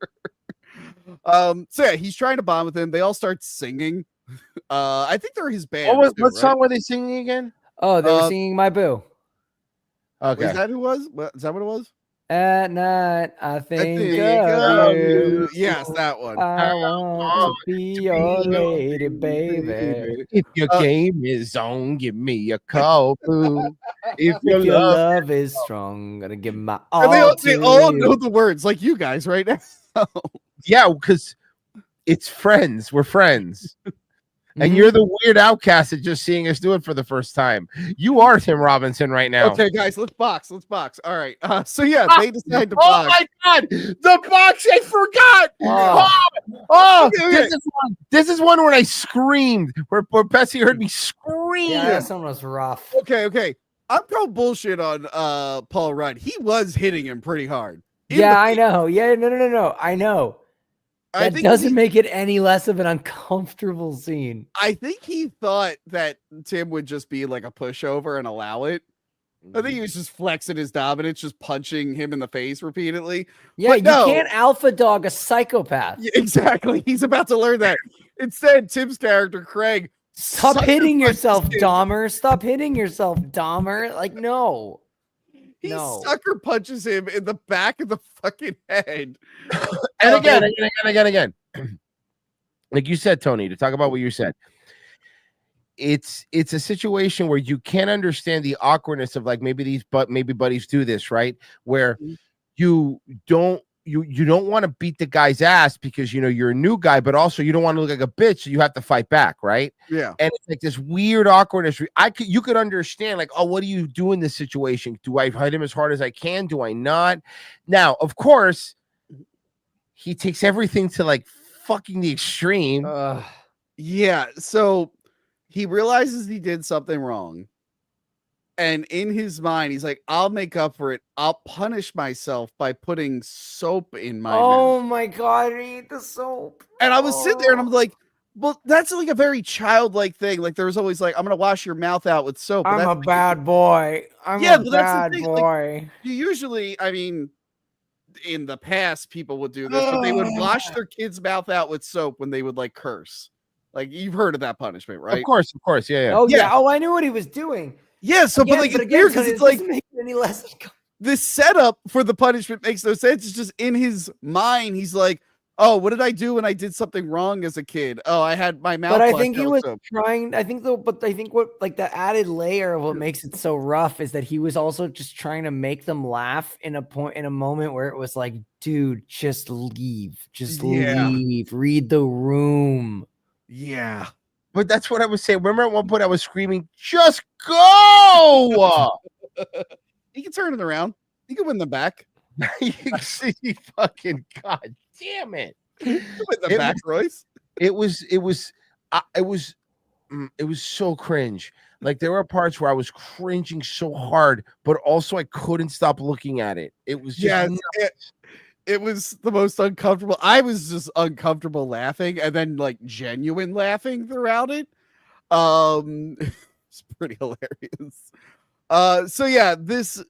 So yeah, he's trying to bond with him. They all start singing. I think they're his band. What song were they singing again? Oh, they were singing My Boo. Okay. Is that who it was? Is that what it was? At night, I think of you. Yes, that one. I want to be your lady, baby. If your game is on, give me a call, boo. If your love is strong, gonna give my all. They all know the words, like you guys right now. Yeah, because it's friends. We're friends. And you're the weird outcast at just seeing us do it for the first time. You are Tim Robinson right now. Okay, guys, let's box. All right. So yeah, they decide to Oh box. my god, the box! I forgot. Okay. This is one where I screamed. Where Pesi heard me scream. Yeah, that one was rough. Okay. I'm calling bullshit on Paul Rudd. He was hitting him pretty hard. Yeah, I know. Yeah, no. I know. That doesn't make it any less of an uncomfortable scene. I think he thought that Tim would just be like a pushover and allow it. I think he was just flexing his dominance, just punching him in the face repeatedly. Yeah, but you can't alpha dog a psychopath. Yeah, exactly. He's about to learn that. Instead, Tim's character, Craig, stop hitting yourself, Dahmer. Stop hitting yourself, Dahmer. Like, no. He sucker punches him in the back of the fucking head. And again. Like you said, Tony, to talk about what you said. It's a situation where you can't understand the awkwardness of like maybe buddies do this, right? Where you don't want to beat the guy's ass because you're a new guy, but also you don't want to look like a bitch, so you have to fight back, right? Yeah. And it's like this weird awkwardness. You could understand, like, oh, what do you do in this situation? Do I hit him as hard as I can? Do I not? Now, of course, he takes everything to like fucking the extreme. Yeah. So he realizes he did something wrong. And in his mind, he's like, I'll make up for it. I'll punish myself by putting soap in my mouth. Oh my God, I eat the soap. And I was sitting there and I'm like, well, that's like a very childlike thing. Like there was always like, I'm going to wash your mouth out with soap. I'm a bad boy. I'm a bad boy. Like, you usually, I mean, in the past, people would do this, but they would wash their kid's mouth out with soap when they would like curse. Like you've heard of that punishment, right? Of course. Yeah. Oh, yeah. Oh, I knew what he was doing. Yeah, so but it's weird because it's like any less. This setup for the punishment makes no sense. It's just in his mind. He's like, "Oh, what did I do when I did something wrong as a kid? Oh, I had my mouth." But I think he was trying. I think what like the added layer of what makes it so rough is that he was also just trying to make them laugh in a moment where it was like, "Dude, just leave, leave, read the room." Yeah. But that's what I was saying. Remember at one point I was screaming, just go! He can turn it around. He can win them back. You see, fucking God damn it. Win them back, Royce. It was so cringe. Like there were parts where I was cringing so hard, but also I couldn't stop looking at it. It was just it was the most uncomfortable. I was just uncomfortable laughing and then like genuine laughing throughout it. It's pretty hilarious. So yeah,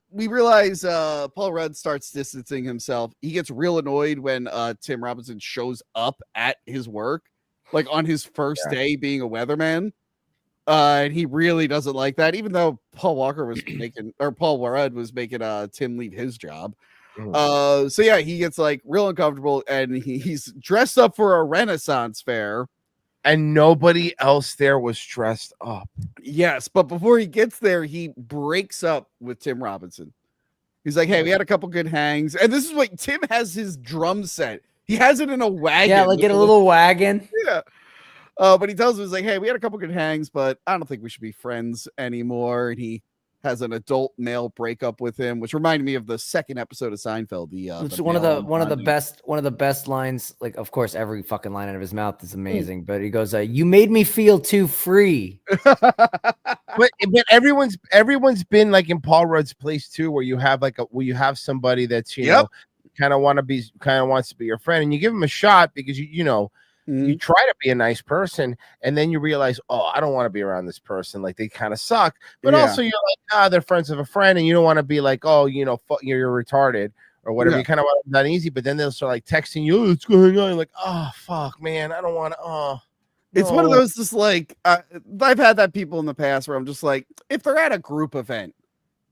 we realize Paul Rudd starts distancing himself. He gets real annoyed when Tim Robinson shows up at his work, like on his first day being a weatherman. And he really doesn't like that, even though Paul Rudd was making Tim leave his job. So yeah, he gets like real uncomfortable and he's dressed up for a Renaissance fair. And nobody else there was dressed up. Yes, but before he gets there, he breaks up with Tim Robinson. He's like, hey, we had a couple good hangs. And this is what Tim has his drum set. He has it in a wagon. Yeah, like in a little wagon. Yeah. But he tells him, he's like, hey, we had a couple good hangs, but I don't think we should be friends anymore. And he has an adult male breakup with him, which reminded me of the second episode of Seinfeld. It's one of the best lines. Like, of course, every fucking line out of his mouth is amazing. But he goes, "You made me feel too free." but everyone's been like in Paul Rudd's place too, where you have somebody that's you know kind of wants to be your friend, and you give him a shot because you try to be a nice person, and then you realize, oh, I don't want to be around this person. Like they kind of suck, but also you're like, they're friends of a friend, and you don't want to be like, oh, you're retarded or whatever. You kind of want to be that easy, but then they'll start like texting you, oh, what's going on? You're like, oh, fuck, man, I don't want to. Oh, it's one of those just like I've had that people in the past where I'm just like, if they're at a group event,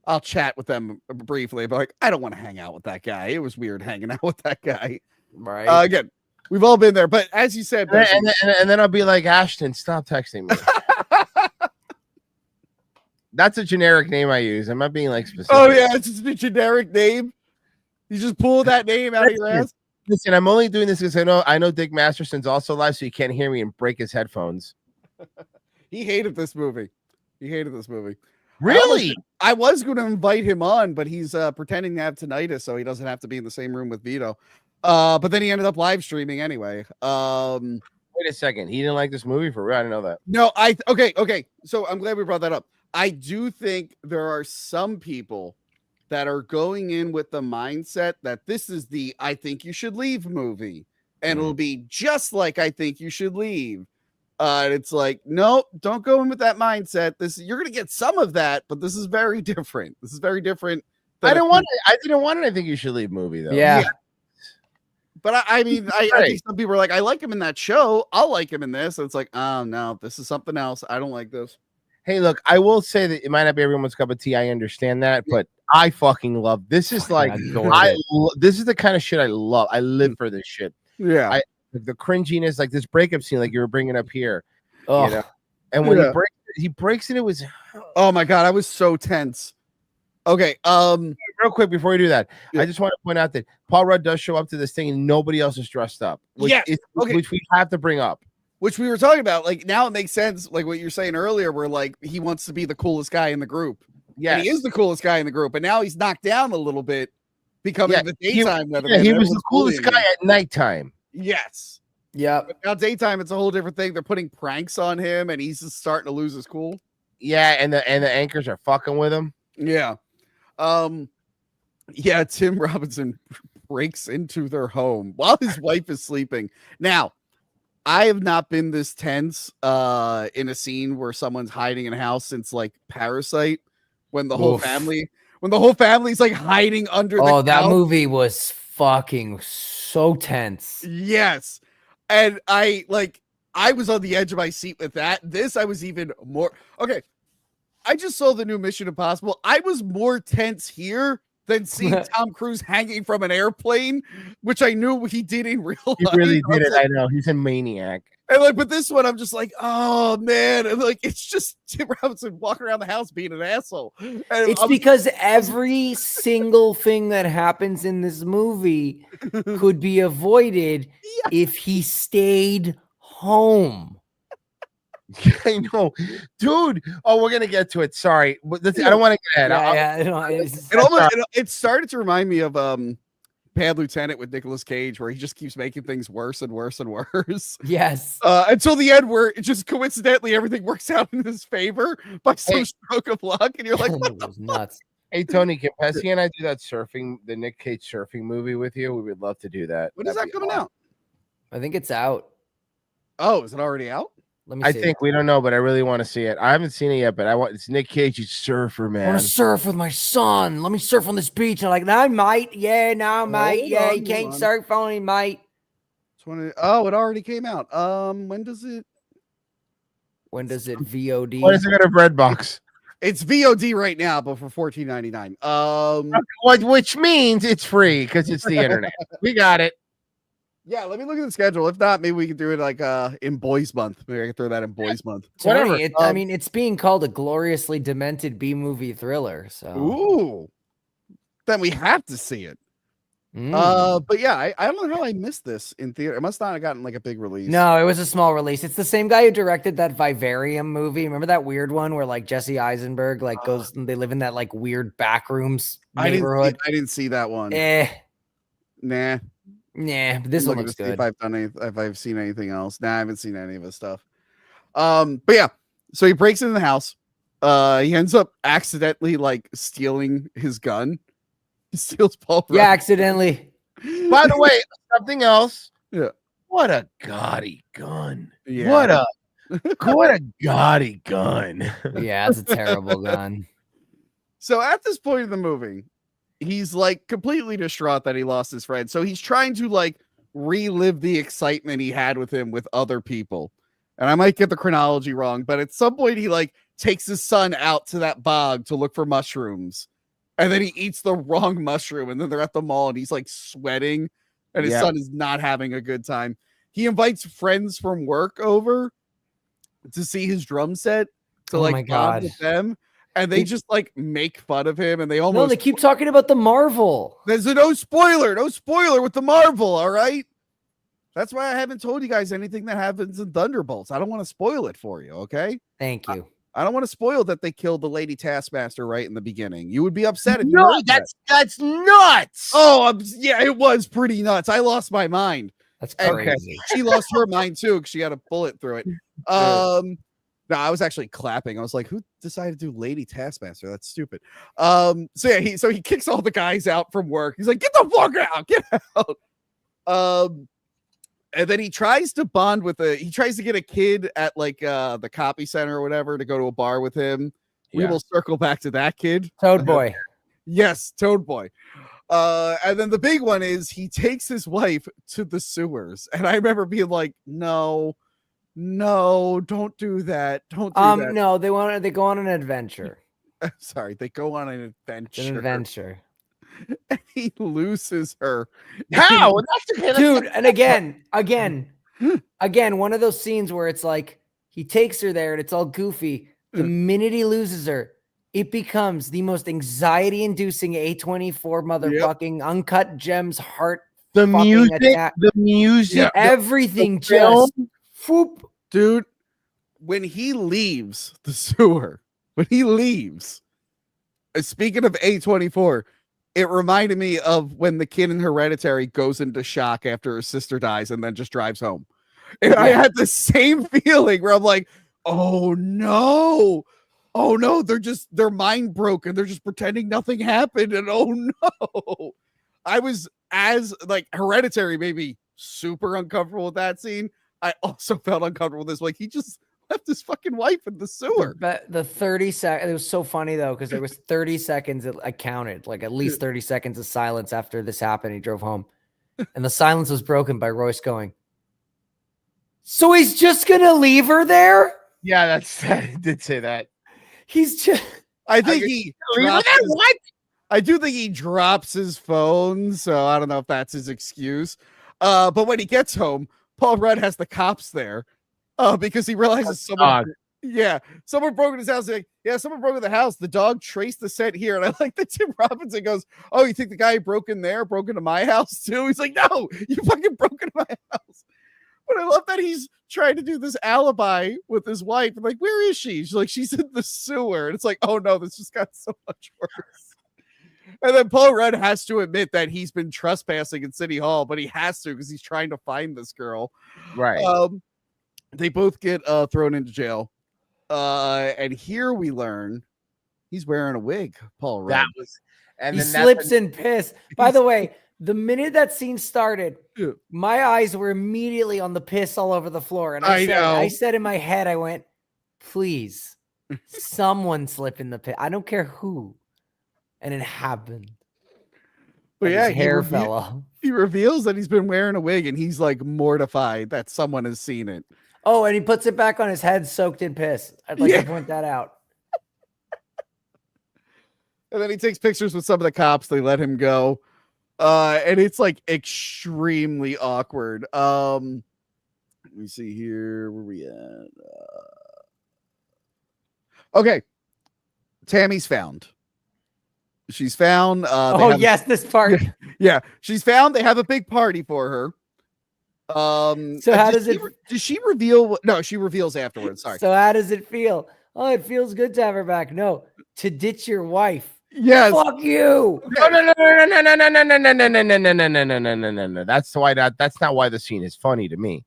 I'll chat with them briefly, but like, I don't want to hang out with that guy. It was weird hanging out with that guy. Right. Again. We've all been there, but as you said, and then I'll be like, Ashton, stop texting me. That's a generic name I use. I'm not being like specific. Oh yeah, it's just a generic name. You just pull that name out of your ass. Listen, I'm only doing this because I know Dick Masterson's also live, so he can't hear me and break his headphones. He hated this movie. He hated this movie. Really? I was going to invite him on, but he's pretending to have tinnitus, so he doesn't have to be in the same room with Vito. But then he ended up live streaming anyway. Wait a second. He didn't like this movie for real. I didn't know that. No, okay. So I'm glad we brought that up. I do think there are some people that are going in with the mindset that this is the I Think You Should Leave movie, and it'll be just like I Think You Should Leave. And it's like, no, don't go in with that mindset. You're gonna get some of that, but this is very different. This is very different. I didn't want it. I Think You Should Leave movie though. Yeah. But I mean, I think some people are like, I like him in that show. I'll like him in this. And it's like, oh no, this is something else. I don't like this. Hey, look, I will say that it might not be everyone's cup of tea. I understand that, but I fucking love this. Is like this is the kind of shit I love. I live for this shit. Yeah, the cringiness, like this breakup scene, like you were bringing up here. Oh, you know? And when he breaks it, it was. Oh my god, I was so tense. Okay, real quick before we do that, I just want to point out that Paul Rudd does show up to this thing and nobody else is dressed up. Which we have to bring up. Which we were talking about. Like now it makes sense, like what you're saying earlier, where like he wants to be the coolest guy in the group. Yeah, he is the coolest guy in the group, and now he's knocked down a little bit, becoming the daytime weatherman. Yeah, he was the coolest guy at nighttime. Yes. Yeah. But now daytime, it's a whole different thing. They're putting pranks on him, and he's just starting to lose his cool. Yeah, and the anchors are fucking with him. Yeah. Yeah, Tim Robinson breaks into their home while his wife is sleeping. Now, I have not been this tense in a scene where someone's hiding in a house since like Parasite, when the whole family's like hiding under the couch. That movie was fucking so tense. Yes. And I was on the edge of my seat with that. This, I was even more. Okay. I just saw the new Mission Impossible. I was more tense here than seeing Tom Cruise hanging from an airplane, which I knew he did in real life. He really did it. I know. He's a maniac. And like, but this one, I'm just like, oh man. And like, it's just Tim Robinson walking around the house being an asshole. And it's because every single thing that happens in this movie could be avoided if he stayed home. I know, dude. Oh, we're gonna get to it. Sorry, but I don't want to get ahead. It started to remind me of Bad Lieutenant with Nicolas Cage, where he just keeps making things worse and worse and worse. Yes. Until the end, where it just coincidentally everything works out in his favor by some stroke of luck, and you're like, what the nuts. Hey Tony, can Pesi and I do that the Nick Cage surfing movie with you? We would love to do that. When is that coming out? I think it's out. Oh, is it already out? Let me see. I think we don't know, but I really want to see it. I haven't seen it yet, but it's Nick Cage, he's surfer, man. I want to surf with my son. Let me surf on this beach. And I'm like, no, mate. Yeah, no, mate. Yeah, you can't surf on him, mate. It already came out. When does it VOD? When is it got a bread box? It's VOD right now, but for $14.99. Which means it's free because it's the internet. We got it. Yeah, let me look at the schedule. If not, maybe we can do it like in Boys Month. Maybe I can throw that in Boys Month. Whatever. I mean, it's being called a gloriously demented B-movie thriller. So, ooh, then we have to see it. But yeah, I don't know how I missed this in theater. It must not have gotten like a big release. No, it was a small release. It's the same guy who directed that Vivarium movie. Remember that weird one where like Jesse Eisenberg like goes and they live in that like weird backrooms neighborhood? I didn't see that one. Nah. Nah, but this one looks good. If I've seen anything else. Nah, I haven't seen any of his stuff. But yeah, so he breaks into the house. He ends up accidentally like stealing his gun. He steals Paul Rudd. Yeah, accidentally. By the way, something else. Yeah. What a gaudy gun. Yeah. What a gaudy gun. Yeah, it's a terrible gun. So at this point in the movie, he's like completely distraught that he lost his friend. So he's trying to like relive the excitement he had with him with other people. And I might get the chronology wrong, but at some point he like takes his son out to that bog to look for mushrooms. And then he eats the wrong mushroom. And then they're at the mall and he's like sweating and his son is not having a good time. He invites friends from work over to see his drum set to like bond with them. And they just like make fun of him, and they almost they keep talking about the Marvel. There's no spoiler with the Marvel. All right, That's why I haven't told you guys anything that happens in Thunderbolts. I don't want to spoil it for you, okay? Thank you. I don't want to spoil that they killed the lady Taskmaster right in the beginning. You would be upset if you No, heard that. that's nuts. Oh, yeah, it was pretty nuts. I lost my mind. That's And crazy. she lost her mind too because she had a bullet through it. No, I was actually clapping. I was like, who decided to do Lady Taskmaster? That's stupid. So yeah, he kicks all the guys out from work. He's like, get the fuck out, get out. And then he tries to bond with he tries to get a kid at like the copy center or whatever to go to a bar with him. We will circle back to that kid. Toad Boy. Yes, Toad Boy. And then the big one is he takes his wife to the sewers. And I remember being like, no, don't do that. Don't do that. No, they go on an adventure. Sorry, they go on an adventure. It's an adventure. And he loses her. How? Dude, and again, one of those scenes where it's like he takes her there and it's all goofy. The minute he loses her, it becomes the most anxiety-inducing A24 motherfucking Uncut Gems heart. The music, everything just whoop. Dude, when he leaves the sewer, speaking of A24, it reminded me of when the kid in Hereditary goes into shock after his sister dies and then just drives home. And I had the same feeling where I'm like, oh no, they're mind broken. They're just pretending nothing happened. And oh no, I was like Hereditary made me super uncomfortable with that scene. I also felt uncomfortable with this. Like he just left his fucking wife in the sewer. The 30 seconds. It was so funny though, because there was 30 seconds that I counted, like at least 30 seconds of silence after this happened. He drove home, and the silence was broken by Royce going, "So he's just gonna leave her there?" Yeah, I did say that. He's just. I think I do think he drops his phone, so I don't know if that's his excuse. But when he gets home, Paul Rudd has the cops there. Because he realizes someone broke in his house. Like, yeah, someone broke in the house. The dog traced the scent here. And I like that Tim Robinson goes, oh, you think the guy broke into my house too? He's like, no, you fucking broke into my house. But I love that he's trying to do this alibi with his wife. I'm like, where is she? She's like, she's in the sewer. And it's like, oh no, this just got so much worse. And then Paul Rudd has to admit that he's been trespassing in City Hall, but he has to because he's trying to find this girl. Right. They both get thrown into jail. And here we learn he's wearing a wig, Paul Rudd. He slips in piss. By the way, the minute that scene started, my eyes were immediately on the piss all over the floor. And I said in my head, I went, please, someone slip in the piss. I don't care who. And it happened. But yeah, his hair fell off. He reveals that he's been wearing a wig and he's like mortified that someone has seen it. Oh, and he puts it back on his head soaked in piss. I'd like to point that out. And then he takes pictures with some of the cops. They let him go. And it's like extremely awkward. Let me see here. Where we at? Okay. Tammy's found. She's found. Yes, this part. Yeah, she's found. They have a big party for her. So how does she reveal? No, she reveals afterwards. Sorry. So how does it feel? Oh, it feels good to have her back. No, to ditch your wife. Yes. Fuck you. No. That's not why the scene is funny to me.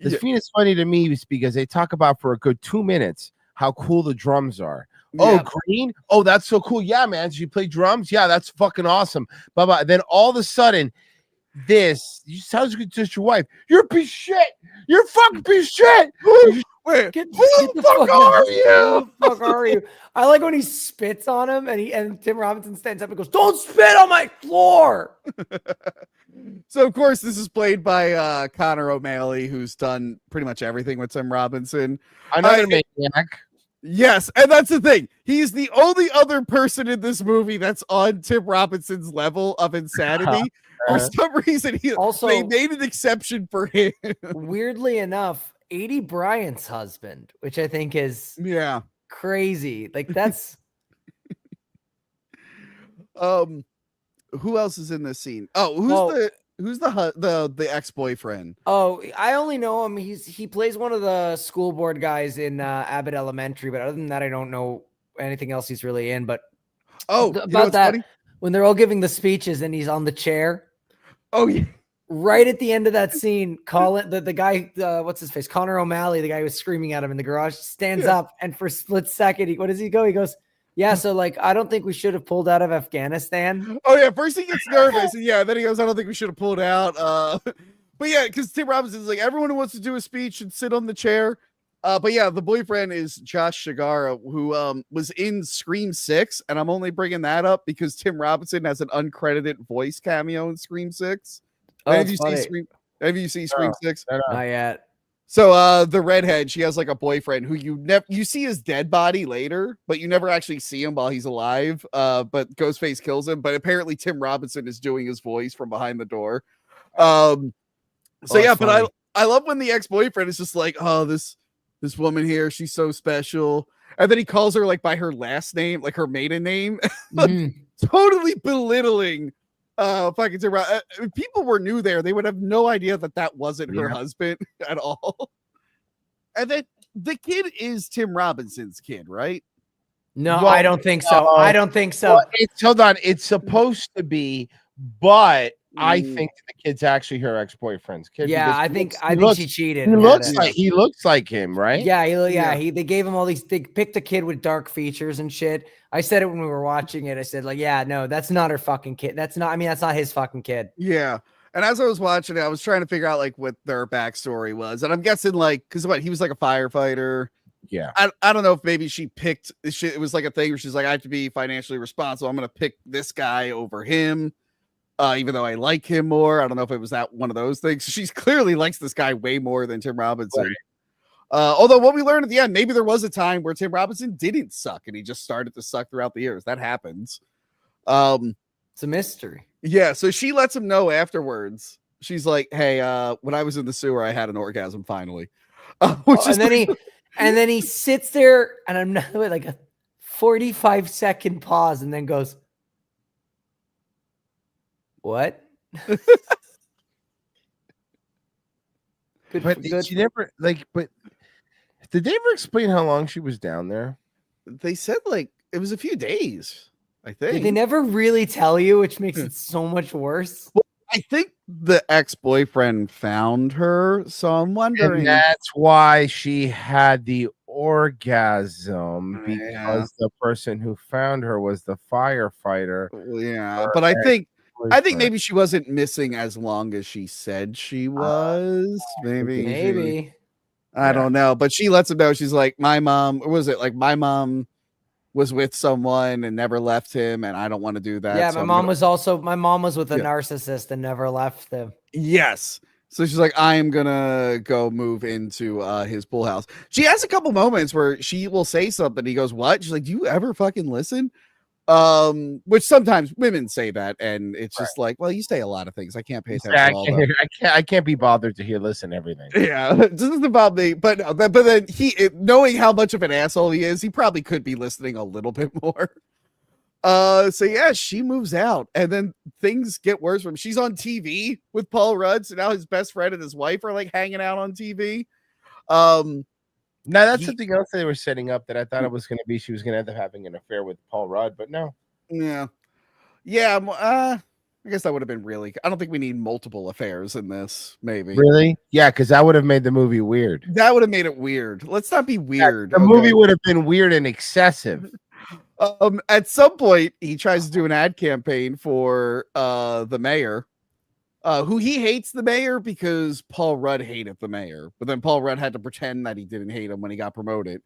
The scene is funny to me is because they talk about for a good 2 minutes how cool the drums are. Oh, Green. Oh, that's so cool. Yeah, man. Did you play drums? Yeah, that's fucking awesome. Blah blah. Then all of a sudden, you sounds good to your wife. You're a piece of shit. You're a fucking piece of shit. Wait, get the fuck are you? Who the fuck are you? I like when he spits on him and Tim Robinson stands up and goes, "Don't spit on my floor." So of course this is played by Connor O'Malley, who's done pretty much everything with Tim Robinson. Another maniac. Yes, and that's the thing. He's the only other person in this movie that's on Tim Robinson's level of insanity. For some reason, they made an exception for him. Weirdly enough, 80 Bryant's husband, which I think is crazy. Like that's who else is in this scene? Oh, Who's the ex-boyfriend? Oh, I only know him. He plays one of the school board guys in Abbott Elementary, but other than that, I don't know anything else he's really in. But Oh, you know about what's that, funny? when they're all giving the speeches and he's on the chair, Oh yeah. right at the end of that scene, Colin, the guy, what's his face, Connor O'Malley, the guy who was screaming at him in the garage, stands up, and for a split second, what does he go? He goes, "Yeah, so like, I don't think we should have pulled out of Afghanistan." Oh yeah. First he gets nervous, and then he goes, "I don't think we should have pulled out." But yeah, because Tim Robinson's like, everyone who wants to do a speech should sit on the chair. But yeah, the boyfriend is Josh Shigara, who was in Scream 6, and I'm only bringing that up because Tim Robinson has an uncredited voice cameo in Scream 6. Oh, Have it's you funny. seen Scream? Have you seen Scream 6? Not yet. So the redhead, she has like a boyfriend who you see his dead body later, but you never actually see him while he's alive. But Ghostface kills him. But apparently Tim Robinson is doing his voice from behind the door. So yeah, but funny. I love when the ex-boyfriend is just like, oh, this woman here, she's so special. And then he calls her like by her last name, like her maiden name, Mhm. totally belittling fucking Tim Robinson. If people were new there, they would have no idea that wasn't her husband at all. And then the kid is Tim Robinson's kid, right? No, Well, I don't think so. I don't think so. Well, hold on. It's supposed to be, but I Mm. think the kid's actually her ex-boyfriend's kid. Yeah, because I he think looks- she cheated. He and looks had it. like he looks like him, right? Yeah, Yeah. they gave him all these. They picked a kid with dark features and shit. I said it when we were watching it. I said like, yeah, no, that's not her fucking kid. That's not. I mean, that's not his fucking kid. Yeah. And as I was watching it, I was trying to figure out like what their backstory was. And I'm guessing like, because he was like a firefighter. Yeah. I don't know if maybe she picked this shit. It was like a thing where she's like, I have to be financially responsible. I'm going to pick this guy over him. Even though I like him more. I don't know if it was that one of those things. She's clearly likes this guy way more than Tim Robinson. Right. Although what we learned at the end, maybe there was a time where Tim Robinson didn't suck and he just started to suck throughout the years. That happens. It's a mystery. Yeah, so she lets him know afterwards. She's like, "Hey, when I was in the sewer, I had an orgasm finally." And then he sits there, and I'm not like a 45-second pause, and then goes, "What?" But she never but did they ever explain how long she was down there? They said like it was a few days. I think They never really tell you, which makes it so much worse. I think the ex-boyfriend found her, so I'm wondering. And that's why she had the orgasm, because the person who found her was the firefighter. Yeah, but I think maybe she wasn't missing as long as she said she was. Maybe. I don't know, but she lets him know. She's like, my mom, or was it like my mom was with someone and never left him, and I don't want to do that. Yeah, so my mom was with a narcissist and never left them. Yes. So she's like, I am gonna go move into his pool house. She has a couple moments where she will say something. He goes, "What?" She's like, "Do you ever fucking listen?" Which sometimes women say that, and it's just like, well, you say a lot of things. I can't pay attention to all that. I can't be bothered to listen to everything. Yeah, this is about me. But then knowing how much of an asshole he is, he probably could be listening a little bit more. So yeah, she moves out, and then things get worse for him. She's on TV with Paul Rudd, so now his best friend and his wife are like hanging out on TV. Now that's something else they were setting up that I thought it was going to be. She was going to end up having an affair with Paul Rudd, but no. Yeah. I guess that would have been really. I don't think we need multiple affairs in this. Maybe really, yeah, because that would have made the movie weird. That would have made it weird. Let's not be weird. The movie would have been weird and excessive. At some point, he tries to do an ad campaign for the mayor. Who he hates the mayor because Paul Rudd hated the mayor, but then Paul Rudd had to pretend that he didn't hate him when he got promoted.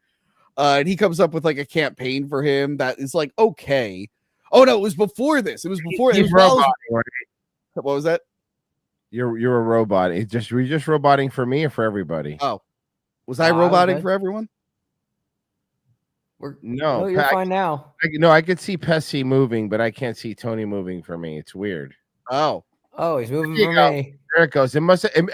And he comes up with like a campaign for him that is like, okay. Oh no, it was before this. It was before. Right? What was that? You're a robot. Were you just roboting for me or for everybody? Oh, was I roboting for everyone? No, you're fine now. I could see Pesi moving, but I can't see Tony moving for me. It's weird. Oh, he's moving for me. There it goes. It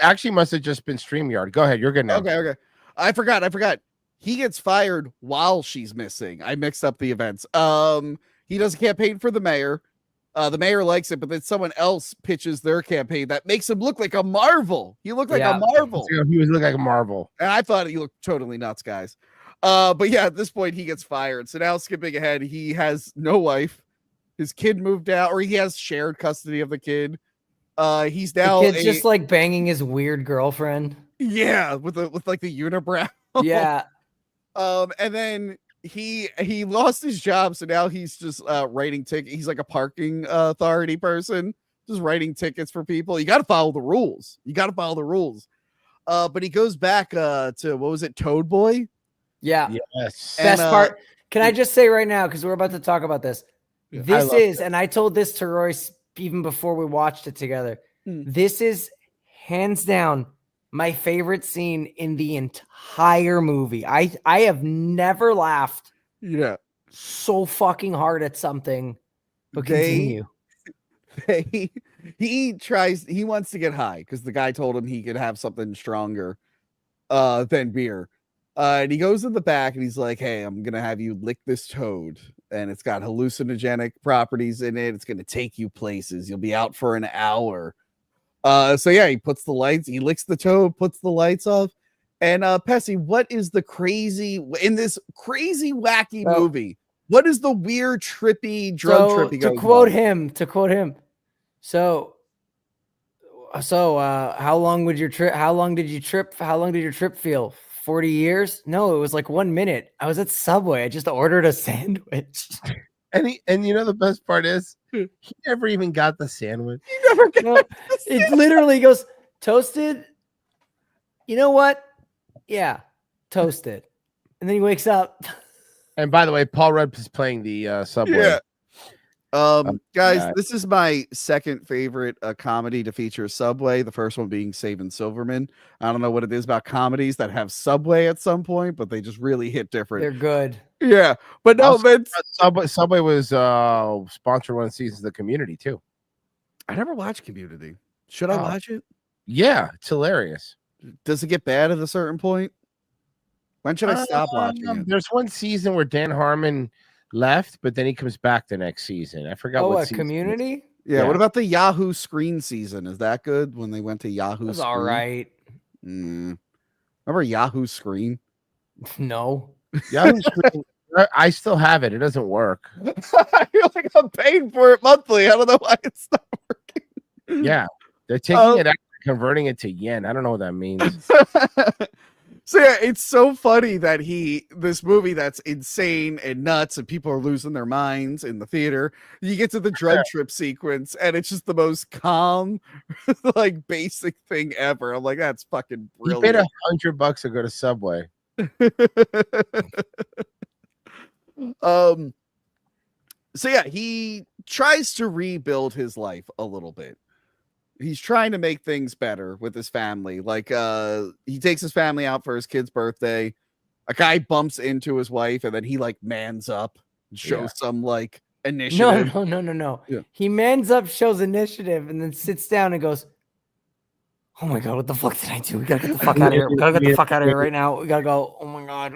actually must have just been StreamYard. Go ahead. You're good now. Okay. I forgot. He gets fired while she's missing. I mixed up the events. He does a campaign for the mayor. The mayor likes it, but then someone else pitches their campaign that makes him look like a Marvel. He looked like a Marvel. He was looking like a Marvel. And I thought he looked totally nuts, guys. But yeah, at this point, he gets fired. So now, skipping ahead, he has no wife. His kid moved out, or he has shared custody of the kid. He's now the kid's just like banging his weird girlfriend. Yeah, with like the unibrow. Yeah. And then he lost his job, so now he's just writing tickets. He's like a parking authority person, just writing tickets for people. You got to follow the rules. But he goes back to what was it, Toad Boy? Yeah. Yes. Best part. Can I just say right now, because we're about to talk about this. Yeah, This is, and I told this to Royce even before we watched it together. This is hands down my favorite scene in the entire movie. I have never laughed so fucking hard at something. But continue. He wants to get high because the guy told him he could have something stronger than beer. And he goes in the back and he's like, hey, I'm gonna have you lick this toad, and it's got hallucinogenic properties in it. It's gonna take you places. You'll be out for an hour. So yeah, he licks the toad, puts the lights off. And Pesi, what is the crazy in this crazy wacky movie? What is the weird trippy drug trip he goes on? To quote him. So how long did your trip feel? 40 years? No, it was like 1 minute. I was at Subway. I just ordered a sandwich. And you know the best part is he never even got the sandwich. He never got it literally goes toasted. You know what? Yeah, toasted. And then he wakes up. And by the way, Paul Rudd is playing the Subway. Yeah. Guys, this is my second favorite comedy to feature Subway. The first one being Saving Silverman. I don't know what it is about comedies that have Subway at some point, but they just really hit different. They're good. Yeah, but no, Vince. Subway was sponsored one of the seasons of the Community too. I never watched Community. Should I watch it? Yeah, it's hilarious. Does it get bad at a certain point? When should I stop watching it? There's one season where Dan Harmon left, but then he comes back the next season. I forgot what season. Community? Yeah, what about the Yahoo Screen season? Is that good when they went to Yahoo That's Screen? all right. Remember Yahoo Screen? No. Yahoo Screen. I still have it. It doesn't work. I feel like I'm paying for it monthly. I don't know why it's not working. Yeah. They're taking it out and converting it to yen. I don't know what that means. So yeah, it's so funny that this movie that's insane and nuts and people are losing their minds in the theater. You get to the drug trip sequence and it's just the most calm, like basic thing ever. I'm like, that's fucking brilliant. He paid $100 to go to Subway. So yeah, he tries to rebuild his life a little bit. He's trying to make things better with his family. Like he takes his family out for his kid's birthday. A guy bumps into his wife and then he like mans up and shows some like initiative. No. Yeah. He mans up, shows initiative, and then sits down and goes, oh my God, what the fuck did I do? We gotta get the fuck out of here. We gotta get the fuck out of here right now. We gotta go. Oh my God.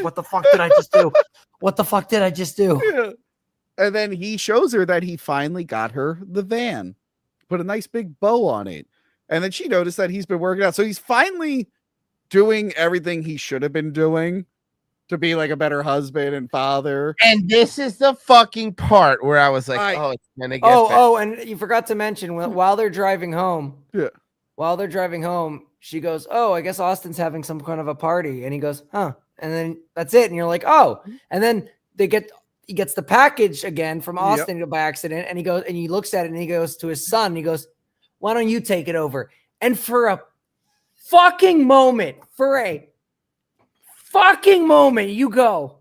What the fuck did I just do? What the fuck did I just do? Yeah. And then he shows her that he finally got her the van, put a nice big bow on it. And then she noticed that he's been working out. So he's finally doing everything he should have been doing to be like a better husband and father. And this is the fucking part where I was like, it's gonna get better. And you forgot to mention while they're driving home. Yeah. While they're driving home, she goes, oh, I guess Austin's having some kind of a party. And he goes, huh. And then that's it. And you're like, oh. And then he gets the package again from Austin by accident. And he looks at it and he goes to his son. And he goes, why don't you take it over? And for a fucking moment, you go,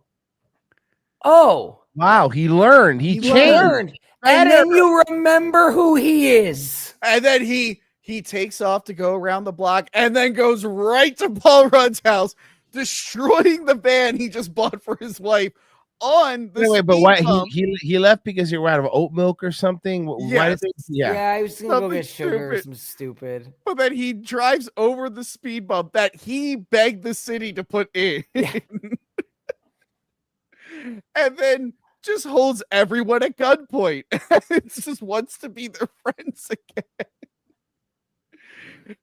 oh. Wow, he learned. He changed. And then you remember who he is. And then he takes off to go around the block and then goes right to Paul Rudd's house, destroying the van he just bought for his wife on the Wait, but why he left because you were out of oat milk or something? Why did I was gonna go get sugar or some stupid. But then he drives over the speed bump that he begged the city to put in. Yeah. And then just holds everyone at gunpoint. It just wants to be their friends again.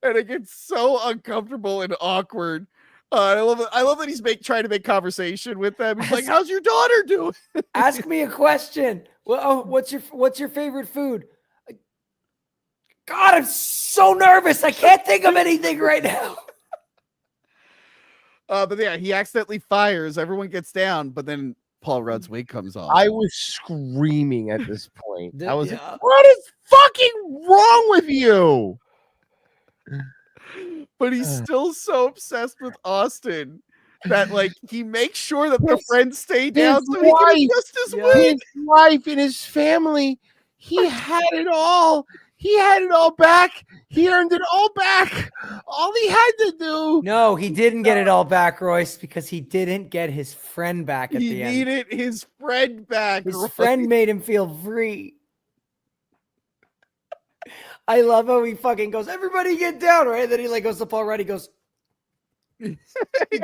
And it gets so uncomfortable and awkward. I love it. I love that he's trying to make conversation with them. He's like, "How's your daughter doing?" Ask me a question. Well, oh, what's your favorite food? God, I'm so nervous. I can't think of anything right now. But yeah, he accidentally fires. Everyone gets down, but then Paul Rudd's wig comes off. I was screaming at this point. I was Yeah. like, what is fucking wrong with you? But he's still so obsessed with Austin that like he makes sure that the friends stay down so he can adjust his wig. His wife and his family, he had it all. He had it all back. He earned it all back. All he had to do. No, he didn't get it all back, Royce, because he didn't get his friend back at He the end. needed his friend back. His Royce. friend made him feel free. I love how he fucking goes, everybody get down, right? And then he like goes to Paul Rudd, he goes,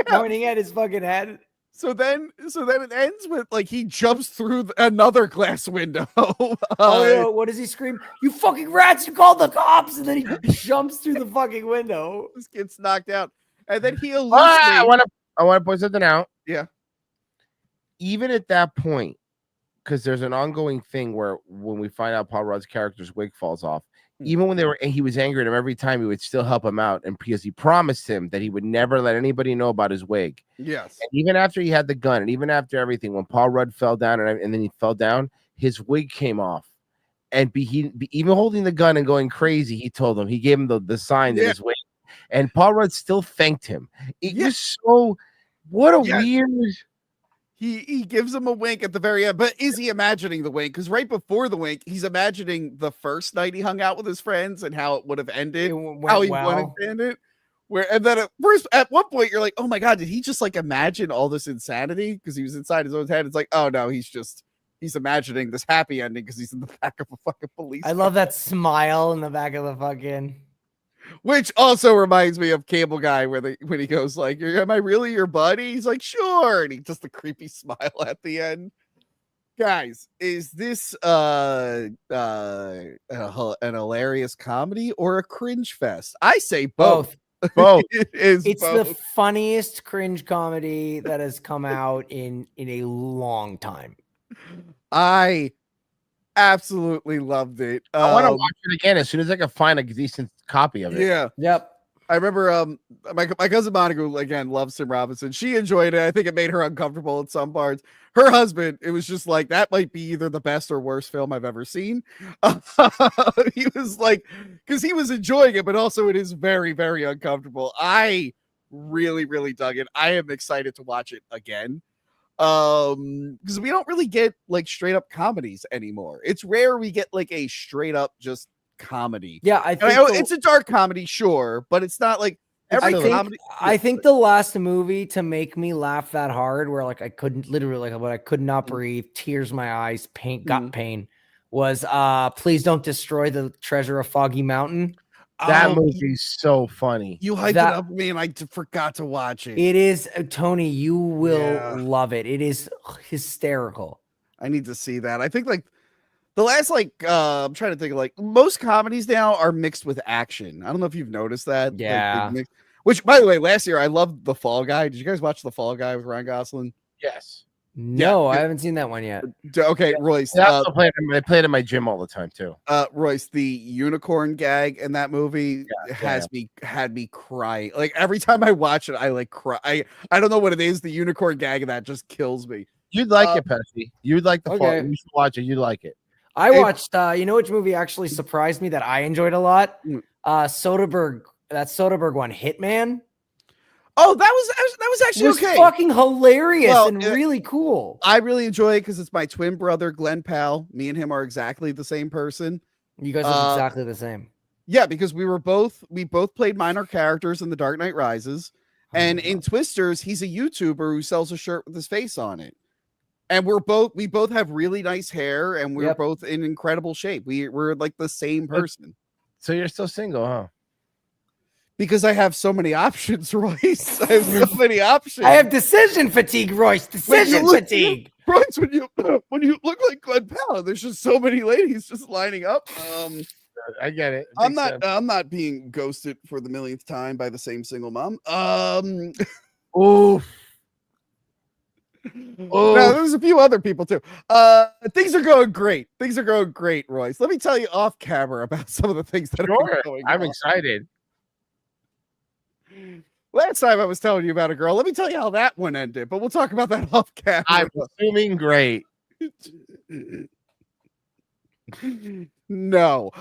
pointing at his fucking head. So then it ends with like he jumps through another glass window. Oh, yeah, what does he scream? You fucking rats! You called the cops! And then he jumps through the fucking window. This gets knocked out, and then he I hallucinates. want to point something out. Yeah. Even at that point, because there's an ongoing thing where when we find out Paul Rudd's character's wig falls off, even when he was angry at him every time, he would still help him out, and because he promised him that he would never let anybody know about his wig. Yes. And even after he had the gun, and even after everything, when Paul Rudd fell down and then he fell down, his wig came off, and even holding the gun and going crazy, he told him, he gave him the sign that his wig, and Paul Rudd still thanked him. It was so what a weird. He gives him a wink at the very end, but is he imagining the wink? Because right before the wink, he's imagining the first night he hung out with his friends and how it would have ended, how he wanted to end it. And then at one point you're like, oh my god, did he just like imagine all this insanity because he was inside his own head? It's like, oh no, he's imagining this happy ending because he's in the back of a fucking police. I love that smile in the back of the fucking. Which also reminds me of Cable Guy, when he goes like, "Am I really your buddy?" He's like, "Sure," and he just a creepy smile at the end. Guys, is this an hilarious comedy or a cringe fest? I say both. Both. It's both. The funniest cringe comedy that has come out in a long time. I absolutely loved it. I want to watch it again as soon as I can find a decent copy of it. Yeah. Yep. I remember my cousin Monica, again, loves Tim Robinson. She enjoyed it. I think it made her uncomfortable in some parts. Her husband, it was just like, that might be either the best or worst film I've ever seen. He was like, because he was enjoying it, but also it is very, very uncomfortable. I really, really dug it. I am excited to watch it again. Because we don't really get like straight up comedies anymore. It's rare we get like a straight up just comedy. Yeah, it's a dark comedy, sure, but it's not like every comedy. I think the last movie to make me laugh that hard, where like I couldn't literally like when I could not breathe, tears in my eyes, gut pain, was Please Don't Destroy the Treasure of Foggy Mountain. That movie's so funny. You hyped it up for me, and I forgot to watch it. It is, Tony. You will love it. It is hysterical. I need to see that. I think like the last I'm trying to think of like most comedies now are mixed with action. I don't know if you've noticed that. Yeah. Which, by the way, last year I loved The Fall Guy. Did you guys watch The Fall Guy with Ryan Gosling? Yes. No, I haven't seen that one yet. Okay, Royce. I play it in my gym all the time too. Royce, the unicorn gag in that movie had me crying. Like every time I watch it, I like cry. I don't know what it is. The unicorn gag of that just kills me. You'd like it, Pesi. You'd like the fall. You should watch it. You'd like it. I watched. You know which movie actually surprised me that I enjoyed a lot? Soderbergh. That Soderbergh one, Hitman. Oh, that was actually okay. Fucking hilarious and really cool. I really enjoy it because it's my twin brother, Glenn Powell. Me and him are exactly the same person. You guys are exactly the same. Yeah, because we both played minor characters in The Dark Knight Rises. And in Twisters, he's a YouTuber who sells a shirt with his face on it. And we both have really nice hair, and we're both in incredible shape. We're like the same person. So you're still single, huh? Because I have so many options, Royce. I have so many options. I have decision fatigue, Royce. Decision fatigue. Royce, when you look like Glenn Powell, there's just so many ladies just lining up. I get it. I'm not being ghosted for the millionth time by the same single mom. Oof. No, there's a few other people too. Things are going great. Things are going great, Royce. Let me tell you off camera about some of the things that are going on. I'm excited. Last time I was telling you about a girl. Let me tell you how that one ended, but we'll talk about that off camera. I'm assuming great. No.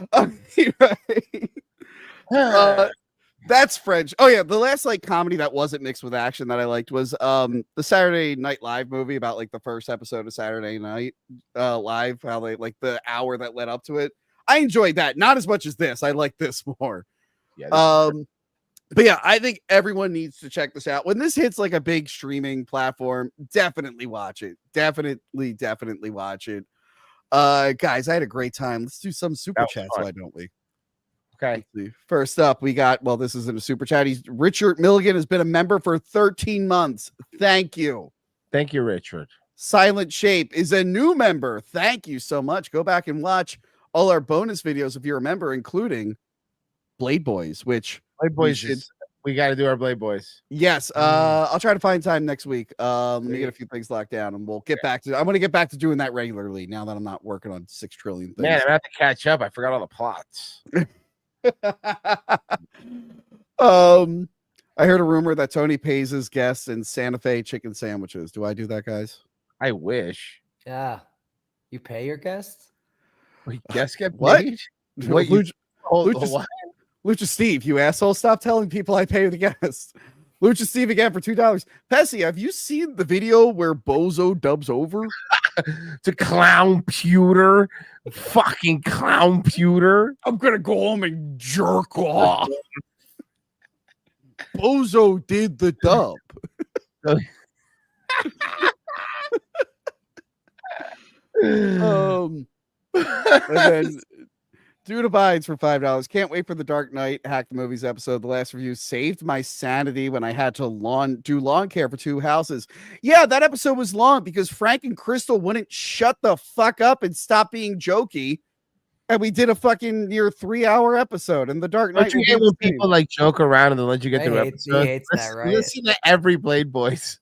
That's French. Oh yeah, the last like comedy that wasn't mixed with action that I liked was the Saturday Night Live movie about like the first episode of Saturday Night Live, how they like the hour that led up to it. I enjoyed that, not as much as this. I like this more. Yeah, but yeah, I think everyone needs to check this out. When this hits like a big streaming platform, definitely watch it. Definitely watch it. Guys, I had a great time. Let's do some super chats. Why don't we? Okay. First up, we got, well, this isn't a super chat. Richard Milligan has been a member for 13 months. Thank you. Thank you, Richard. Silent Shape is a new member. Thank you so much. Go back and watch all our bonus videos if you're a member, including Blade Boys, which Blade Boys we got to do our Blade Boys. Yes. I'll try to find time next week. Let me get a few things locked down and we'll get back to I'm going to get back to doing that regularly now that I'm not working on 6 trillion things. Man, I'm going to have to catch up. I forgot all the plots. I heard a rumor that Tony pays his guests in Santa Fe chicken sandwiches. Do I do that, guys? I wish. Yeah. You pay your guests? Wait, guests get what? paid? What? Lucha Steve, you asshole. Stop telling people I pay the guests. Lucha Steve again for $2. Pesi, have you seen the video where Bozo dubs over? To clown pewter. Fucking clown pewter. I'm going to go home and jerk off. Bozo did the dub. And then Dude Abides for $5. Can't wait for the Dark Knight Hack the Movies episode. The last review saved my sanity when I had to do lawn care for 2 houses. Yeah, that episode was long because Frank and Crystal wouldn't shut the fuck up and stop being jokey. And we did a fucking near 3-hour episode. And the Dark Knight. Don't you hate when people like joke around and then let you get through episodes? He hates that, right? Listen to every Blade Boys.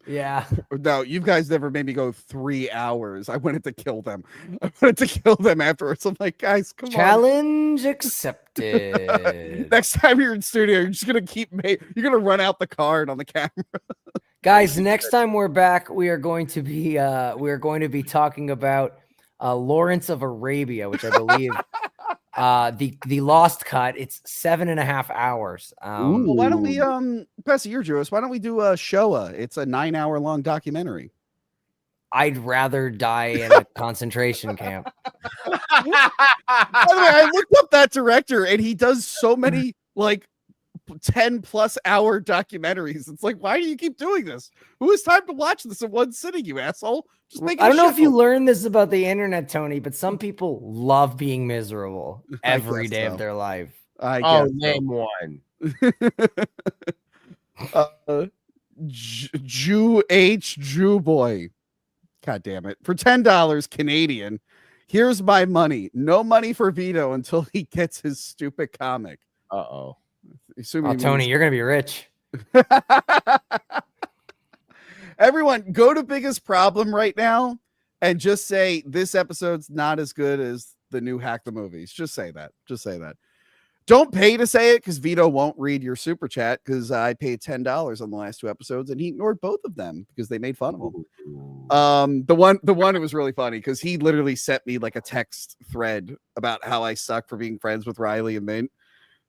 Yeah. No, you guys never made me go 3 hours. I wanted to kill them. I wanted to kill them afterwards. I'm like, guys, come Challenge accepted. Next time you're in studio, you're just gonna you're gonna run out the card on the camera. Guys, next time we're back, we are going to be talking about Lawrence of Arabia, which I believe the lost cut. It's 7.5 hours. Well, why don't we Pesi, you're Jewish, why don't we do a Shoah? It's a 9-hour long documentary. I'd rather die in a concentration camp. By the way, I looked up that director and he does so many like 10+ hour documentaries. It's like, why do you keep doing this? Who has time to watch this in one sitting, you asshole? Just make it. I don't know if you learned this about the internet, Tony, but some people love being miserable every day of their life. Name one. Jew boy. God damn it. For $10 Canadian, here's my money. No money for Vito until he gets his stupid comic. Uh-oh. Tony, you're going to be rich. Everyone, go to Biggest Problem right now and just say this episode's not as good as the new Hack the Movies. Just say that. Just say that. Don't pay to say it because Vito won't read your super chat because I paid $10 on the last 2 episodes and he ignored both of them because they made fun of him. The one it was really funny because he literally sent me like a text thread about how I suck for being friends with Riley and Mint.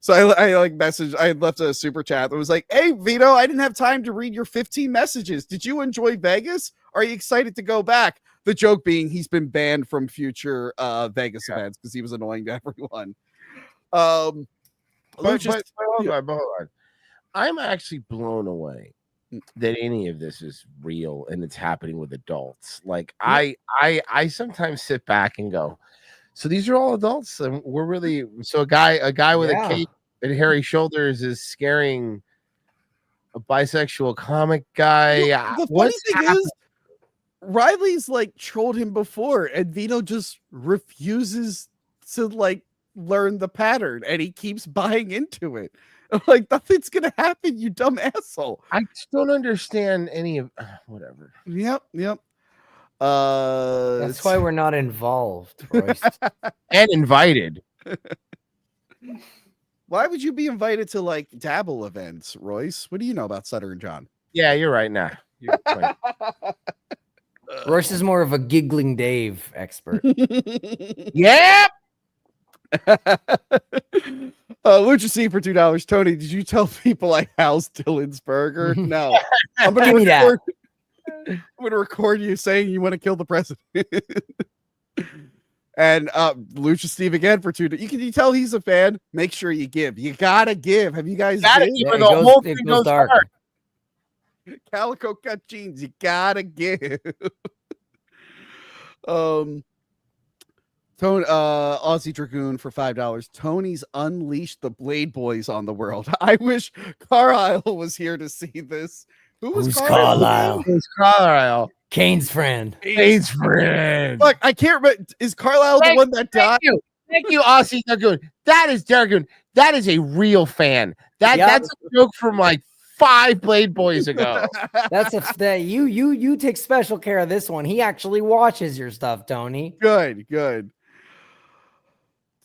So I left a super chat that was like, hey, Vito, I didn't have time to read your 15 messages. Did you enjoy Vegas? Are you excited to go back? The joke being he's been banned from future Vegas events because he was annoying to everyone. Hold on. I'm actually blown away that any of this is real and it's happening with adults. Like I sometimes sit back and go, so these are all adults, and we're really a guy with a cape and hairy shoulders is scaring a bisexual comic guy. The funny thing is, Riley's like trolled him before, and Vito just refuses to like learn the pattern, and he keeps buying into it. I'm like, nothing's gonna happen, you dumb asshole. I just don't understand any of whatever. Yep. That's why we're not involved, Royce. And invited. Why would you be invited to like dabble events, Royce? What do you know about Sutter and John? Yeah, you're right. Nah, you're right. Royce is more of a giggling Dave expert. Yep. Lucha C for $2. Tony, did you tell people I housed Dylan's burger? No. I'm Give me that. I'm gonna record you saying you want to kill the president. And Lucha Steve again for $2. Can you tell he's a fan? Make sure you give. You gotta give. Have you guys given? Yeah, the whole thing goes dark. Calico cut jeans. You gotta give. Tony, Aussie Dragoon for $5. Tony's unleashed the Blade Boys on the world. I wish Carlisle was here to see this. Who's Carlisle? Who's Carlisle? Kane's friend. Kane's friend. Look, I can't remember. Is Carlisle the one that died? Thank you, Aussie Dragoon. That is Dragoon. That is a real fan. That's a joke from like 5 Blade Boys ago. You take special care of this one. He actually watches your stuff, Tony. Good.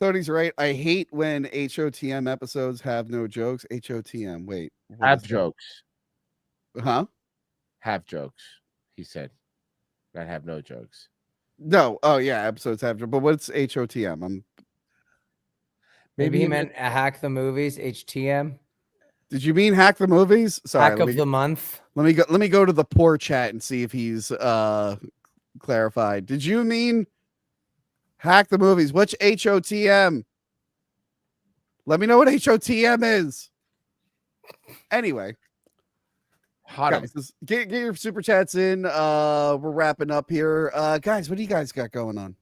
Tony's right. I hate when HOTM episodes have no jokes. HOTM. Wait. Have jokes. Huh? Have jokes. He said. That have no jokes. No. Oh yeah, episodes have. But what's HOTM? Maybe he meant hack the movies. HTM. Did you mean hack the movies? Sorry. Hack of the month. Let me go to the poor chat and see if he's clarified. Did you mean hack the movies? What's HOTM? Let me know what HOTM is. Anyway. Guys, get your super chats in. We're wrapping up here. Guys, what do you guys got going on?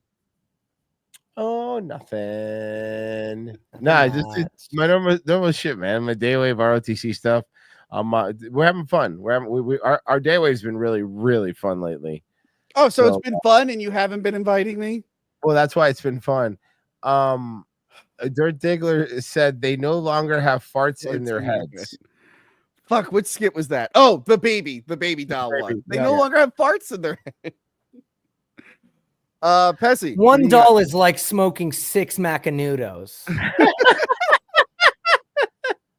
Oh, nothing. Nah, it's my normal shit, man. My daywave ROTC stuff. We're having fun. Our daywave's been really, really fun lately. Oh, so it's been fun and you haven't been inviting me? Well, that's why it's been fun. Dirt Diggler said they no longer have farts in their heads. Fuck, what skit was that? Oh, the baby doll one. They no longer have farts in their head. Pesi. $1 is like smoking 6 Macanudos.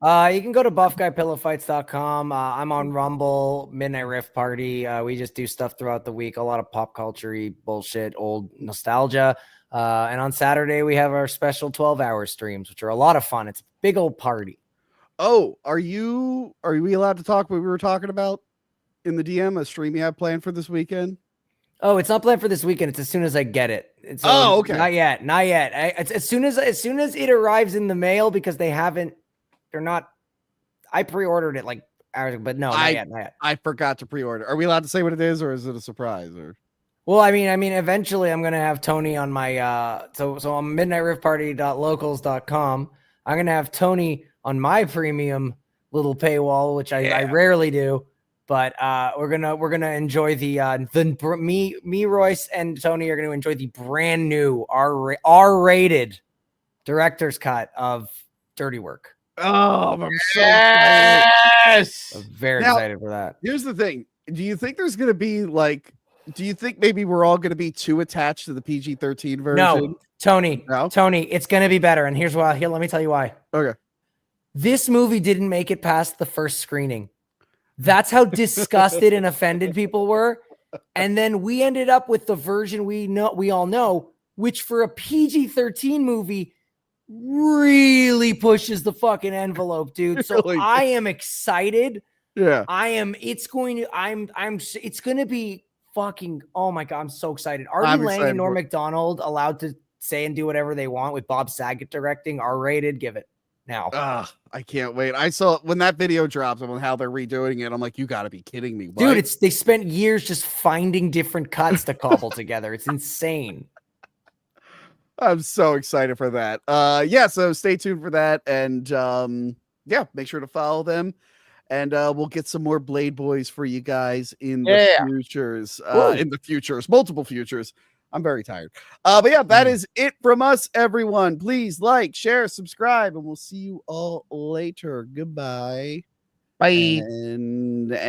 You can go to buffguypillowfights.com. I'm on Rumble, Midnight Rift Party. We just do stuff throughout the week, a lot of pop culture-y bullshit, old nostalgia. And on Saturday, we have our special 12-hour streams, which are a lot of fun. It's a big old party. Oh, are we allowed to talk what we were talking about in the DM, a stream you have planned for this weekend? Oh, it's not planned for this weekend. It's as soon as I get it. Okay. Not yet. It's as soon as it arrives in the mail, because they're not. I pre-ordered it like hours ago, but no, not yet. I forgot to pre-order. Are we allowed to say what it is, or is it a surprise? Or well, I mean, eventually I'm gonna have Tony on my so on midnightriftparty.locals.com. I'm gonna have Tony on my premium little paywall, which I rarely do. But we're gonna enjoy me, Royce, and Tony are gonna enjoy the brand new R-rated director's cut of Dirty Work. Oh, I'm so excited. I'm very excited for that. Here's the thing: do you think there's gonna be like? Do you think maybe we're all gonna be too attached to the PG-13 version? No, Tony, it's gonna be better, and here's why. Here, let me tell you why. Okay. This movie didn't make it past the first screening. That's how disgusted and offended people were. And then we ended up with the version we all know, which for a PG-13 movie really pushes the fucking envelope, dude. So really? I am excited. Yeah. It's going to be fucking, oh my God, I'm so excited. Artie Lang and Norm Macdonald allowed to say and do whatever they want with Bob Saget directing, R-rated, give it. Now, I can't wait. I saw when that video drops on how they're redoing it. I'm like, you got to be kidding me, dude! They spent years just finding different cuts to cobble together. It's insane. I'm so excited for that. So stay tuned for that, and make sure to follow them And we'll get some more Blade Boys for you guys in the Yeah. futures. Woo. In the futures, multiple futures. I'm very tired. But yeah, that is it from us, everyone. Please like, share, subscribe, and we'll see you all later. Goodbye. Bye. And